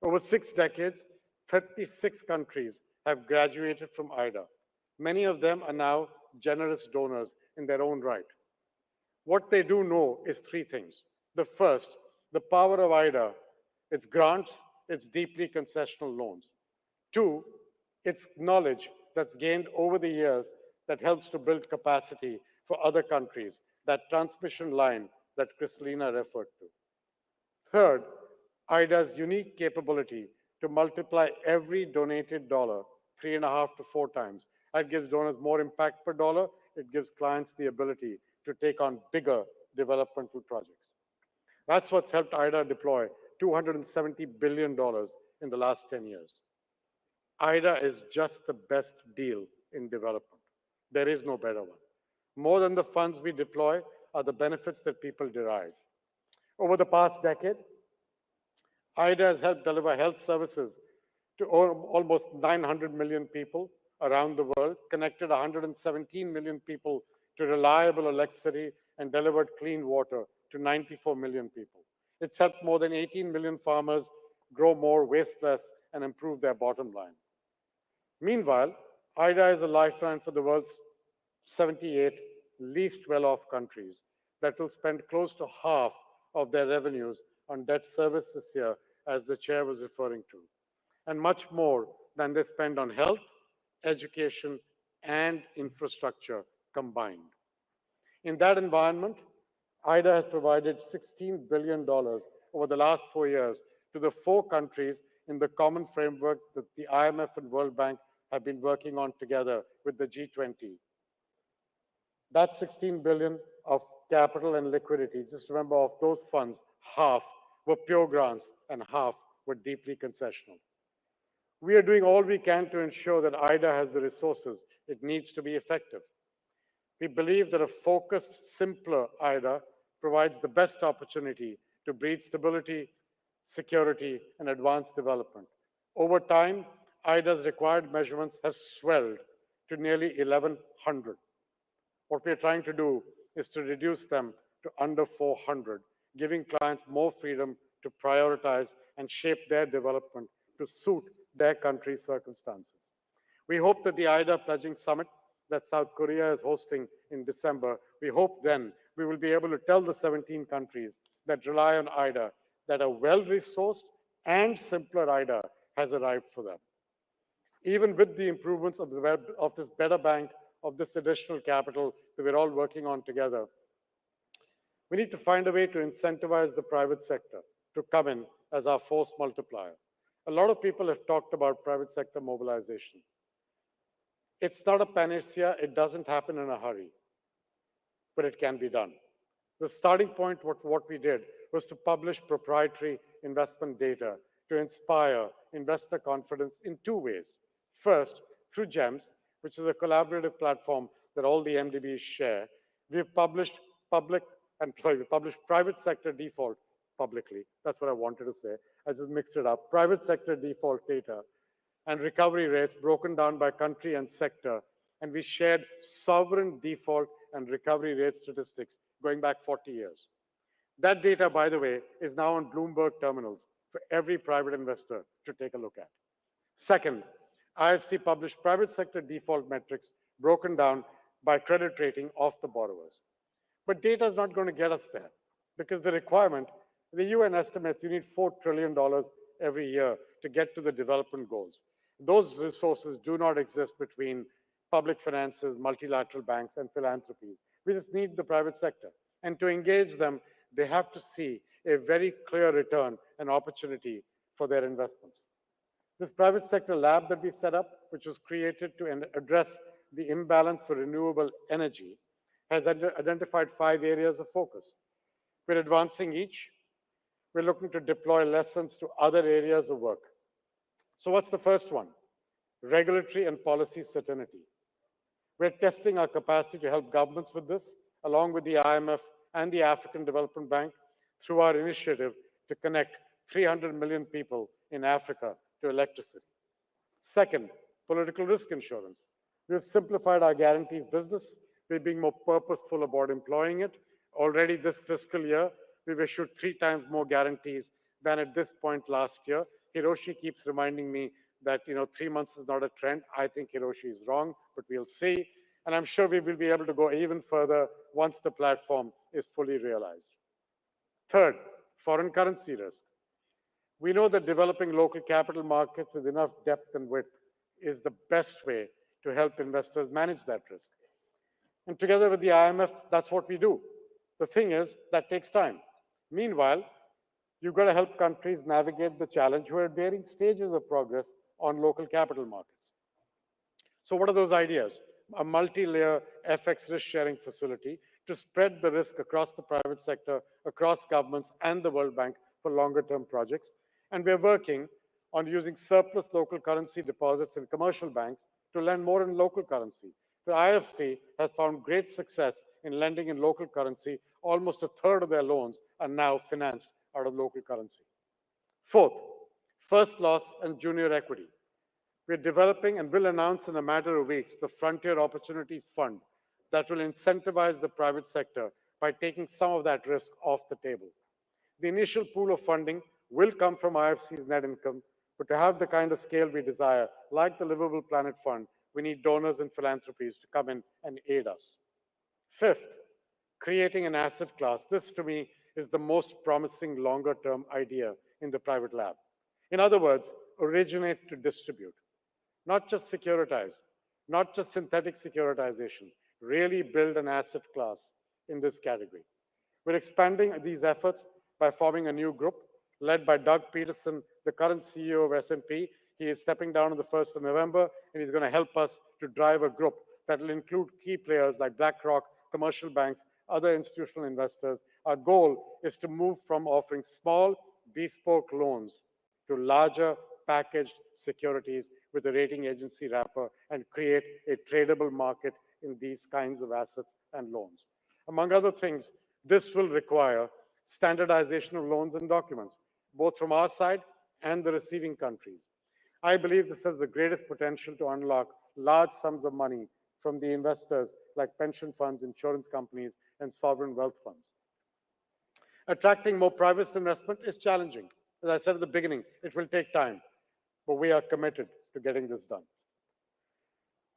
Over 6 decades, 36 countries have graduated from IDA. Many of them are now generous donors in their own right. What they do know is 3 things. The first, the power of IDA, its grants, its deeply concessional loans. 2, its knowledge that's gained over the years that helps to build capacity for other countries, that transmission line that Kristalina referred to. Third, IDA's unique capability to multiply every donated dollar 3.5 to 4 times. That gives donors more impact per dollar. It gives clients the ability to take on bigger developmental projects. That's what's helped IDA deploy $270 billion in the last 10 years. IDA is just the best deal in development. There is no better one. More than the funds we deploy are the benefits that people derive. Over the past decade, IDA has helped deliver health services to almost 900 million people around the world, connected 117 million people to reliable electricity, and delivered clean water to 94 million people. It's helped more than 18 million farmers grow more, waste less, and improve their bottom line. Meanwhile, IDA is a lifeline for the world's 78 least well-off countries that will spend close to half of their revenues on debt service this year, as the chair was referring to, and much more than they spend on health, education, and infrastructure combined. In that environment, IDA has provided $16 billion over the last 4 years to the 4 countries in the common framework that the IMF and World Bank have been working on together with the G20. That's 16 billion of capital and liquidity. Just remember, of those funds, half were pure grants and half were deeply concessional. We are doing all we can to ensure that IDA has the resources it needs to be effective. We believe that a focused, simpler IDA provides the best opportunity to breed stability, security, and advanced development. Over time, IDA's required measurements have swelled to nearly 1,100. What we're trying to do is to reduce them to under 400, giving clients more freedom to prioritize and shape their development to suit their country's circumstances. We hope that the IDA Pledging Summit that South Korea is hosting in December, we hope then we will be able to tell the 17 countries that rely on IDA that a well-resourced and simpler IDA has arrived for them. Even with the improvements of this better bank, of this additional capital that we're all working on together, we need to find a way to incentivize the private sector to come in as our force multiplier. A lot of people have talked about private sector mobilization. It's not a panacea, it doesn't happen in a hurry, but it can be done. The starting point, what we did, was to publish proprietary investment data to inspire investor confidence in 2 ways. First, through GEMS, which is a collaborative platform that all the MDBs share. We've published private sector default publicly. That's what I wanted to say. I just mixed it up. Private sector default data and recovery rates broken down by country and sector. And we shared sovereign default and recovery rate statistics going back 40 years. That data, by the way, is now on Bloomberg terminals for every private investor to take a look at. Second, IFC published private sector default metrics broken down by credit rating of the borrowers. But data is not going to get us there because the requirement, the UN estimates you need $4 trillion every year to get to the development goals. Those resources do not exist between public finances, multilateral banks, and philanthropies. We just need the private sector. And to engage them, they have to see a very clear return and opportunity for their investments. This private sector lab that we set up, which was created to address the imbalance for renewable energy, has identified 5 areas of focus. We're advancing each. We're looking to deploy lessons to other areas of work. So what's the first one? Regulatory and policy certainty. We're testing our capacity to help governments with this, along with the IMF and the African Development Bank, through our initiative to connect 300 million people in Africa to electricity. Second, political risk insurance. We've simplified our guarantees business. We're being more purposeful about employing it. Already this fiscal year, we've issued 3 times more guarantees than at this point last year. Hiroshi keeps reminding me that 3 months is not a trend. I think Hiroshi is wrong, but we'll see. And I'm sure we will be able to go even further once the platform is fully realized. Third, foreign currency risk. We know that developing local capital markets with enough depth and width is the best way to help investors manage that risk. And together with the IMF, that's what we do. The thing is, that takes time. Meanwhile, you've got to help countries navigate the challenge who are at varying stages of progress on local capital markets. So what are those ideas? A multi-layer FX risk-sharing facility to spread the risk across the private sector, across governments and the World Bank for longer-term projects. And we're working on using surplus local currency deposits in commercial banks to lend more in local currency. The IFC has found great success in lending in local currency. Almost a third of their loans are now financed out of local currency. Fourth, first loss and junior equity. We're developing and will announce in a matter of weeks the Frontier Opportunities Fund that will incentivize the private sector by taking some of that risk off the table. The initial pool of funding will come from IFC's net income, but to have the kind of scale we desire, like the Livable Planet Fund, we need donors and philanthropies to come in and aid us. Fifth, creating an asset class. This, to me, is the most promising longer-term idea in the private lab. In other words, originate to distribute. not just securitize, not just synthetic securitization, really build an asset class in this category. We're expanding these efforts by forming a new group led by Doug Peterson, the current CEO of S&P. He is stepping down on the 1st of November, and he's going to help us to drive a group that will include key players like BlackRock, commercial banks, other institutional investors. Our goal is to move from offering small, bespoke loans to larger packaged securities with a rating agency wrapper and create a tradable market in these kinds of assets and loans. Among other things, this will require standardization of loans and documents, both from our side and the receiving countries. I believe this has the greatest potential to unlock large sums of money from the investors like pension funds, insurance companies, and sovereign wealth funds. Attracting more private investment is challenging. As I said at the beginning, it will take time, but we are committed to getting this done.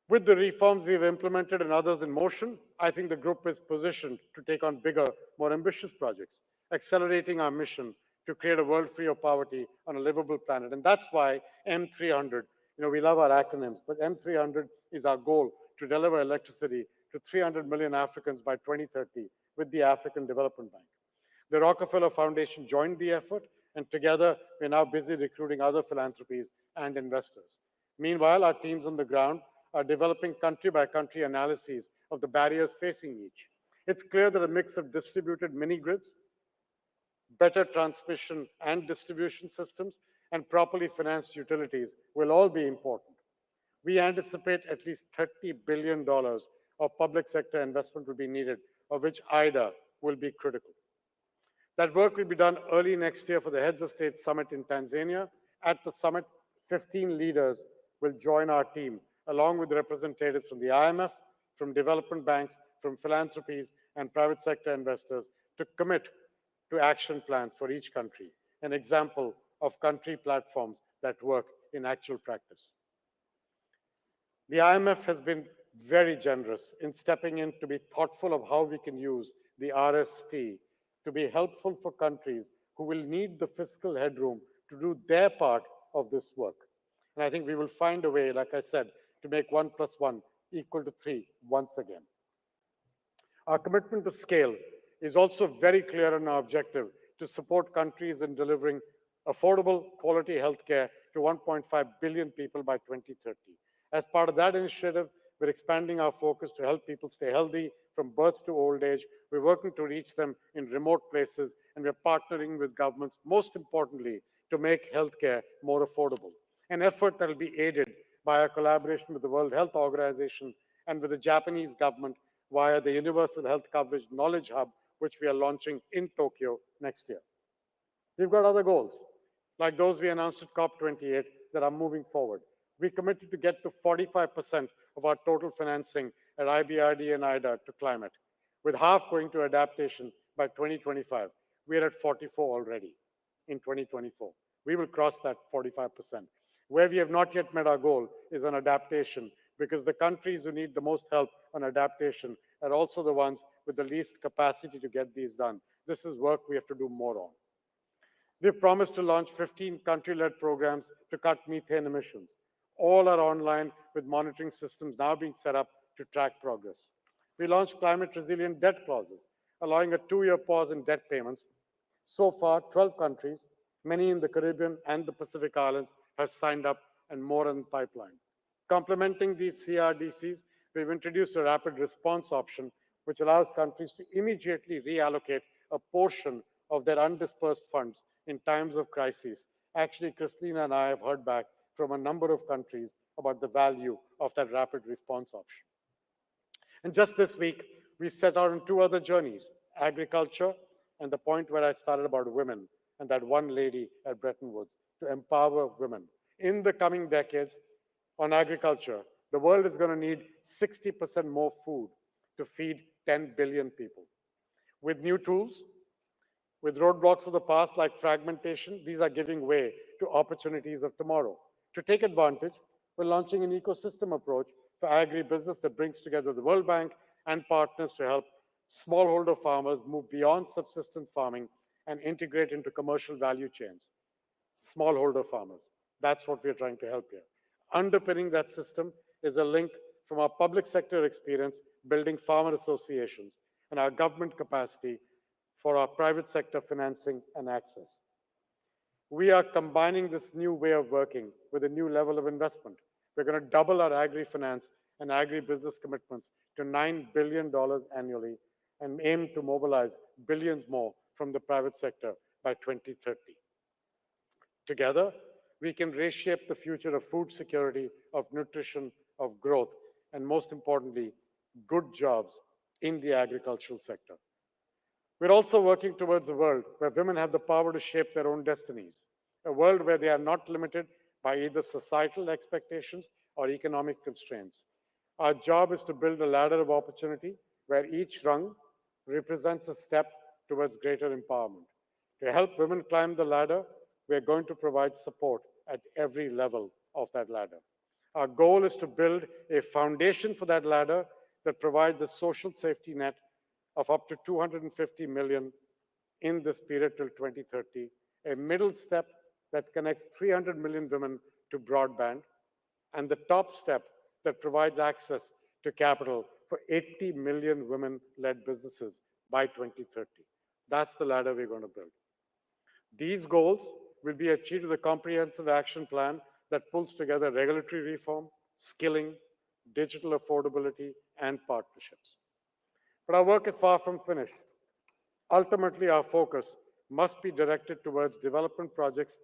With the reforms we've implemented and others in motion, I think the group is positioned to take on bigger, more ambitious projects, accelerating our mission to create a world free of poverty on a livable planet. And that's why M300, we love our acronyms, but M300 is our goal to deliver electricity to 300 million Africans by 2030 with the African Development Bank. The Rockefeller Foundation joined the effort, and together we're now busy recruiting other philanthropies and investors. Meanwhile, our teams on the ground are developing country-by-country analyses of the barriers facing each. It's clear that a mix of distributed mini-grids, better transmission and distribution systems, and properly financed utilities will all be important. We anticipate at least $30 billion of public sector investment will be needed, of which IDA will be critical. That work will be done early next year for the Heads of State Summit in Tanzania. At the summit, 15 leaders will join our team, along with representatives from the IMF, from development banks, from philanthropies, and private sector investors to commit to action plans for each country, an example of country platforms that work in actual practice. The IMF has been very generous in stepping in to be thoughtful of how we can use the RST to be helpful for countries who will need the fiscal headroom to do their part of this work. And I think we will find a way, like I said, to make 1 + 1 = 3 once again. Our commitment to scale is also very clear in our objective to support countries in delivering affordable quality healthcare to 1.5 billion people by 2030. As part of that initiative, we're expanding our focus to help people stay healthy from birth to old age. We're working to reach them in remote places, and we're partnering with governments, most importantly, to make healthcare more affordable. An effort that will be aided by our collaboration with the World Health Organization and with the Japanese government via the Universal Health Coverage Knowledge Hub, which we are launching in Tokyo next year. We've got other goals, like those we announced at COP28, that are moving forward. We committed to get to 45% of our total financing at IBRD and IDA to climate, with half going to adaptation by 2025. We're at 44 already in 2024. We will cross that 45%. Where we have not yet met our goal is on adaptation, because the countries who need the most help on adaptation are also the ones with the least capacity to get these done. This is work we have to do more on. We've promised to launch 15 country-led programs to cut methane emissions. All are online, with monitoring systems now being set up to track progress. We launched climate-resilient debt clauses, allowing a 2-year pause in debt payments. So far, 12 countries, many in the Caribbean and the Pacific Islands, have signed up, and more in the pipeline. Complementing these CRDCs, we've introduced a rapid response option, which allows countries to immediately reallocate a portion of their undispersed funds in times of crisis. Actually, Kristalina and I have heard back from a number of countries about the value of that rapid response option. And just this week, we set out on 2 other journeys: agriculture and the point where I started about women and that one lady at Bretton Woods, to empower women. In the coming decades, on agriculture, the world is going to need 60% more food to feed 10 billion people. With new tools, with roadblocks of the past like fragmentation, these are giving way to opportunities of tomorrow. To take advantage, we're launching an ecosystem approach for agribusiness that brings together the World Bank and partners to help smallholder farmers move beyond subsistence farming and integrate into commercial value chains. Smallholder farmers, that's what we're trying to help here. Underpinning that system is a link from our public sector experience building farmer associations and our government capacity for our private sector financing and access. We are combining this new way of working with a new level of investment. We're going to double our agri-finance and agri-business commitments to $9 billion annually and aim to mobilize billions more from the private sector by 2030. Together, we can reshape the future of food security, of nutrition, of growth, and most importantly, good jobs in the agricultural sector. We're also working towards a world where women have the power to shape their own destinies, a world where they are not limited by either societal expectations or economic constraints. Our job is to build a ladder of opportunity where each rung represents a step towards greater empowerment. To help women climb the ladder, we are going to provide support at every level of that ladder. Our goal is to build a foundation for that ladder that provides a social safety net of up to 250 million in this period till 2030, a middle step that connects 300 million women to broadband, and the top step that provides access to capital for 80 million women-led businesses by 2030. That's the ladder we're going to build. These goals will be achieved with a comprehensive action plan that pulls together regulatory reform, skilling, digital affordability, and partnerships. But our work is far from finished. Ultimately, our focus must be directed towards development projects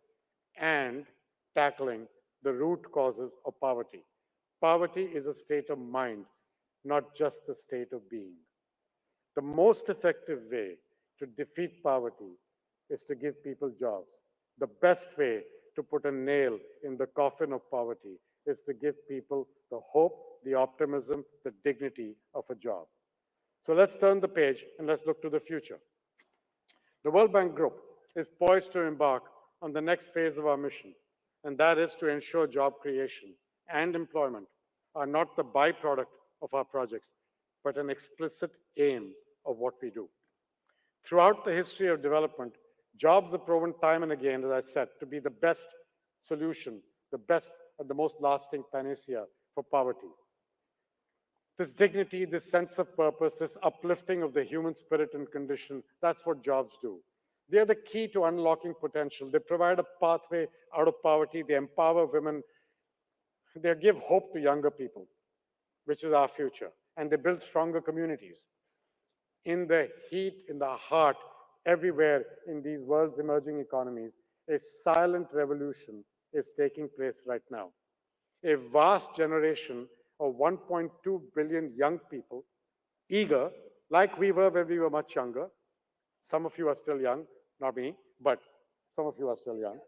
and tackling the root causes of poverty. Poverty is a state of mind, not just a state of being. The most effective way to defeat poverty is to give people jobs. The best way to put a nail in the coffin of poverty is to give people the hope, the optimism, the dignity of a job. So let's turn the page and let's look to the future. The World Bank Group is poised to embark on the next phase of our mission, and that is to ensure job creation and employment are not the byproduct of our projects, but an explicit aim of what we do. Throughout the history of development, jobs have proven time and again, as I said, to be the best solution, the best and the most lasting panacea for poverty. This dignity, this sense of purpose, this uplifting of the human spirit and condition, that's what jobs do. They are the key to unlocking potential. They provide a pathway out of poverty. They empower women. They give hope to younger people, which is our future. And they build stronger communities. In the heat, in the heart, everywhere in these world's emerging economies, a silent revolution is taking place right now. A vast generation of 1.2 billion young people, eager, like we were when we were much younger. Some of you are still young, not me, but some of you are still young.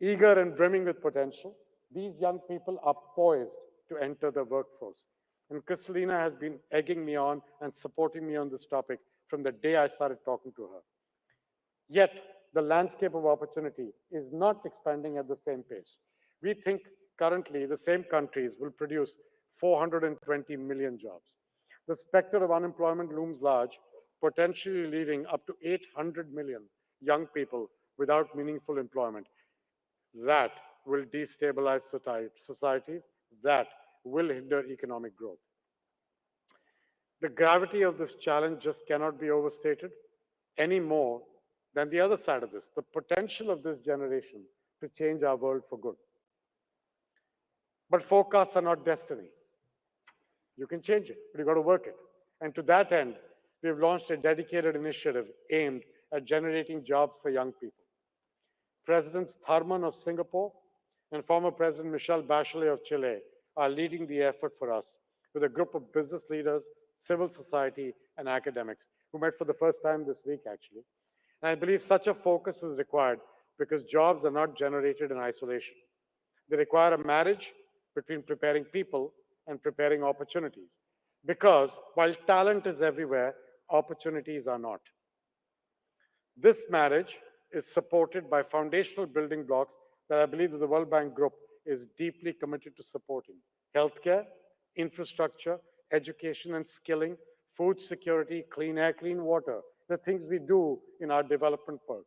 Eager and brimming with potential, these young people are poised to enter the workforce. And Kristalina has been egging me on and supporting me on this topic from the day I started talking to her. Yet, the landscape of opportunity is not expanding at the same pace. We think currently the same countries will produce 420 million jobs. The specter of unemployment looms large, potentially leaving up to 800 million young people without meaningful employment. That will destabilize societies. That will hinder economic growth. The gravity of this challenge just cannot be overstated any more than the other side of this, the potential of this generation to change our world for good. But forecasts are not destiny. You can change it, but you've got to work it. And to that end, we've launched a dedicated initiative aimed at generating jobs for young people. Presidents Thurman of Singapore and former President Michelle Bachelet of Chile are leading the effort for us with a group of business leaders, civil society, and academics who met for the first time this week, actually. And I believe such a focus is required because jobs are not generated in isolation. They require a marriage between preparing people and preparing opportunities. Because while talent is everywhere, opportunities are not. This marriage is supported by foundational building blocks that I believe that the World Bank Group is deeply committed to supporting. Healthcare, infrastructure, education and skilling, food security, clean air, clean water, the things we do in our development work.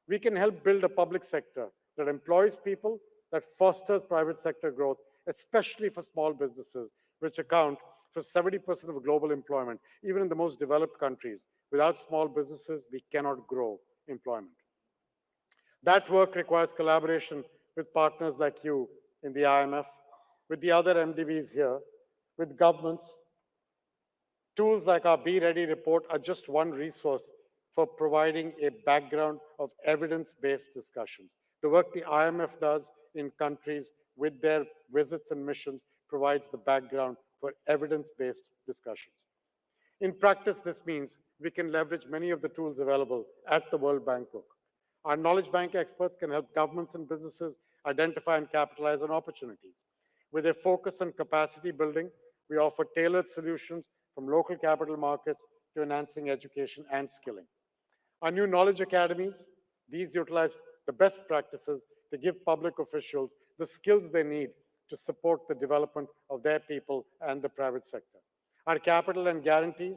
We can help build a public sector that employs people, that fosters private sector growth, especially for small businesses, which account for 70% of global employment, even in the most developed countries. Without small businesses, we cannot grow employment. That work requires collaboration with partners like you in the IMF, with the other MDBs here, with governments. Tools like our Be Ready report are just one resource for providing a background of evidence-based discussions. The work the IMF does in countries with their visits and missions provides the background for evidence-based discussions. In practice, this means we can leverage many of the tools available at the World Bank book. Our knowledge bank experts can help governments and businesses identify and capitalize on opportunities. With a focus on capacity building, we offer tailored solutions from local capital markets to enhancing education and skilling. Our new knowledge academies, these utilize the best practices to give public officials the skills they need to support the development of their people and the private sector. Our capital and guarantees,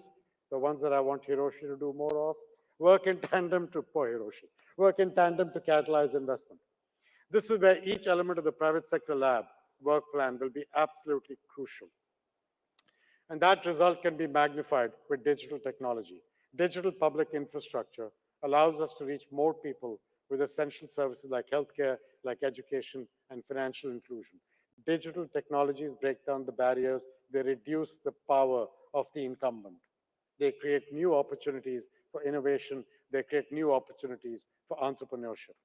the ones that I want Hiroshi to do more of, work in tandem to catalyze investment. This is where each element of the private sector lab work plan will be absolutely crucial. And that result can be magnified with digital technology. Digital public infrastructure allows us to reach more people with essential services like healthcare, like education, and financial inclusion. Digital technologies break down the barriers. They reduce the power of the incumbent. They create new opportunities for innovation. They create new opportunities for entrepreneurship.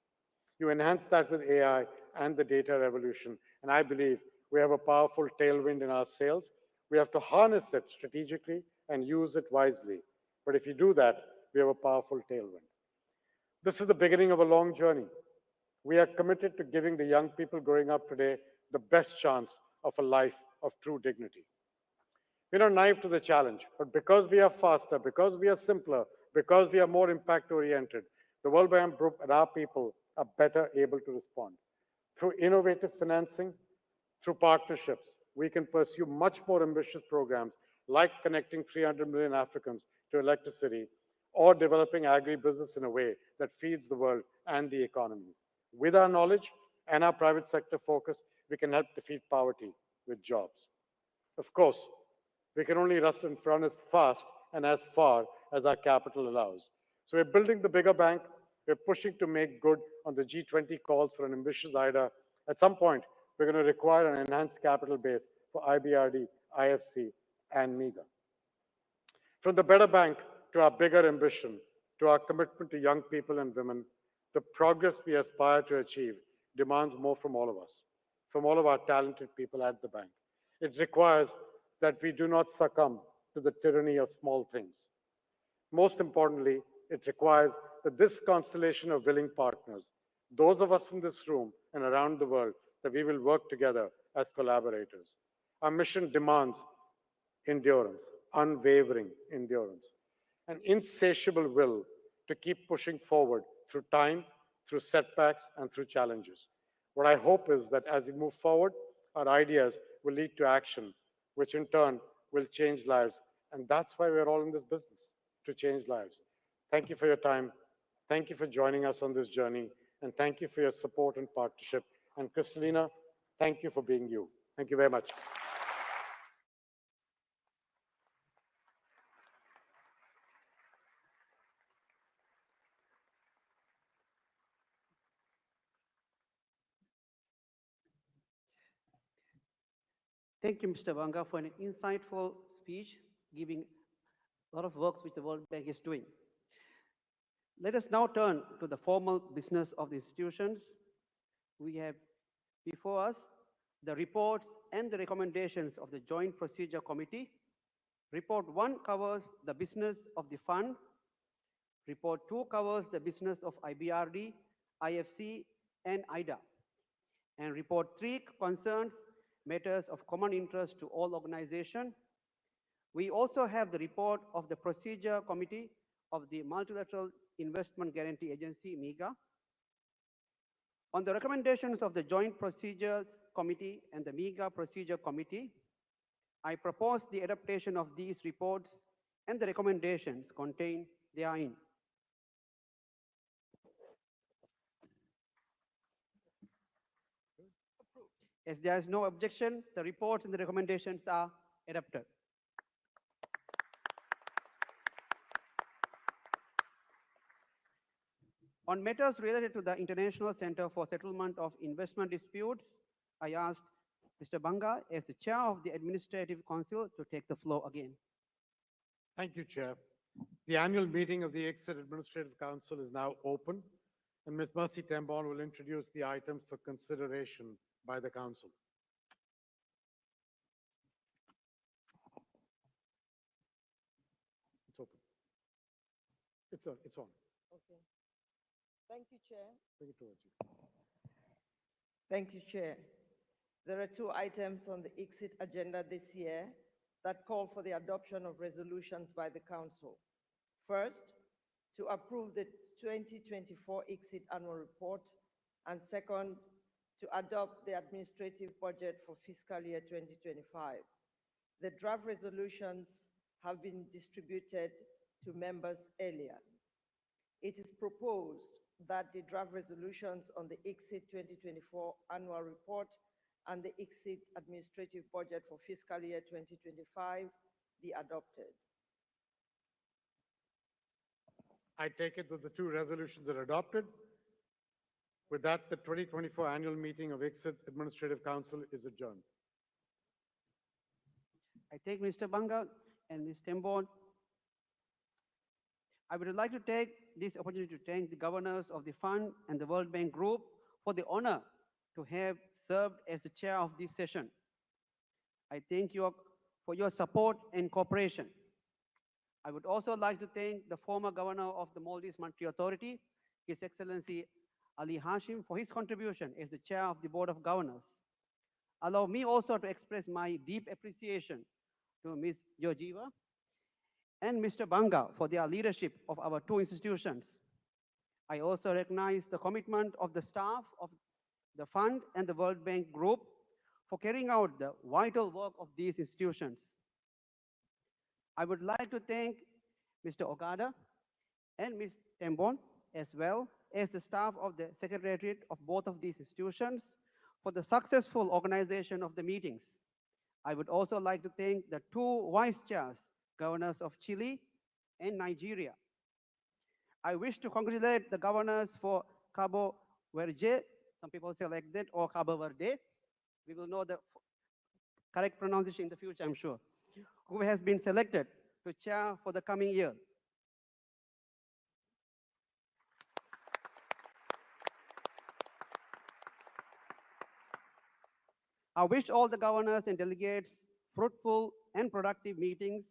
You enhance that with AI and the data revolution, and I believe we have a powerful tailwind in our sails. We have to harness it strategically and use it wisely. But if you do that, we have a powerful tailwind. This is the beginning of a long journey. We are committed to giving the young people growing up today the best chance of a life of true dignity. We're not naive to the challenge, but because we are faster, because we are simpler, because we are more impact-oriented, the World Bank Group and our people are better able to respond. Through innovative financing, through partnerships, we can pursue much more ambitious programs like connecting 300 million Africans to electricity or developing agribusiness in a way that feeds the world and the economies. With our knowledge and our private sector focus, we can help defeat poverty with jobs. Of course, we can only run as fast and as far as our capital allows. So we're building the bigger bank. We're pushing to make good on the G20 calls for an ambitious IDA. At some point, we're going to require an enhanced capital base for IBRD, IFC, and MIGA. From the better bank to our bigger ambition, to our commitment to young people and women, the progress we aspire to achieve demands more from all of us, from all of our talented people at the bank. It requires that we do not succumb to the tyranny of small things. Most importantly, it requires that this constellation of willing partners, those of us in this room and around the world, that we will work together as collaborators. Our mission demands endurance, unwavering endurance, an insatiable will to keep pushing forward through time, through setbacks, and through challenges. What I hope is that as we move forward, our ideas will lead to action, which in turn will change lives. And that's why we're all in this business, to change lives. Thank you for your time. Thank you for joining us on this journey. And thank you for your support and partnership. And Kristalina, thank you for being you. Thank you very much. Thank you, Mr. Banga, for an insightful speech, giving a lot of work which the World Bank is doing. Let us now turn to the formal business of the institutions. We have before us the reports and the recommendations of the Joint Procedure Committee. Report 1 covers the business of the fund. Report 2 covers the business of IBRD, IFC, and IDA. And report 3 concerns matters of common interest to all organizations. We also have the report of the Procedure Committee of the Multilateral Investment Guarantee Agency, MIGA. On the recommendations of the Joint Procedures Committee and the MIGA Procedure Committee, I propose the adaptation of these reports and the recommendations contained therein. As there is no objection, the reports and the recommendations are adopted. On matters related to the International Center for Settlement of Investment Disputes, I asked Mr. Banga, as the chair of the Administrative Council, to take the floor again. Thank you, Chair. The annual meeting of the ICSID Administrative Council is now open, and Ms. Mercy Tembon will introduce the items for consideration by the Council. It's open. It's on. Okay. Thank you, Chair. Bring it towards you. Thank you, Chair. There are two items on the ICSID agenda this year that call for the adoption of resolutions by the Council. First, to approve the 2024 ICSID annual report, and second, to adopt the administrative budget for fiscal year 2025. The draft resolutions have been distributed to members earlier. It is proposed that the draft resolutions on the ICSID 2024 annual report and the ICSID administrative budget for fiscal year 2025 be adopted. I take it that the two resolutions are adopted. With that, the 2024 annual meeting of ICSID's Administrative Council is adjourned. I thank Mr. Banga and Ms. Tembon. I would like to take this opportunity to thank the governors of the Fund and the World Bank Group for the honor to have served as the chair of this session. I thank you for your support and cooperation. I would also like to thank the former governor of the Maldives Monetary Authority, His Excellency Ali Hashim, for his contribution as the chair of the Board of Governors. Allow me also to express my deep appreciation to Ms. Georgieva and Mr. Banga for their leadership of our two institutions. I also recognize the commitment of the staff of the Fund and the World Bank Group for carrying out the vital work of these institutions. I would like to thank Mr. Ogada and Ms. Tembon, as well as the staff of the Secretariat of both of these institutions for the successful organization of the meetings. I would also like to thank the two vice chairs, governors of Chile and Nigeria. I wish to congratulate the governors for Cabo Verde, some people say like that, or Cabo Verde. We will know the correct pronunciation in the future, I'm sure, who has been selected to chair for the coming year. I wish all the governors and delegates fruitful and productive meetings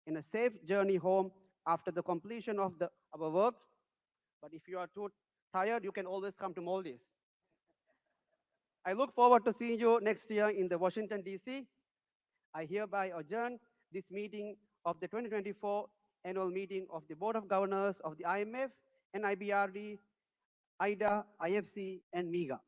and a safe journey home after the completion of our work. But if you are too tired, you can always come to Maldives. I look forward to seeing you next year in the Washington, D.C. I hereby adjourn this meeting of the 2024 annual meeting of the Board of Governors of the IMF and IBRD, IDA, IFC, and MIGA.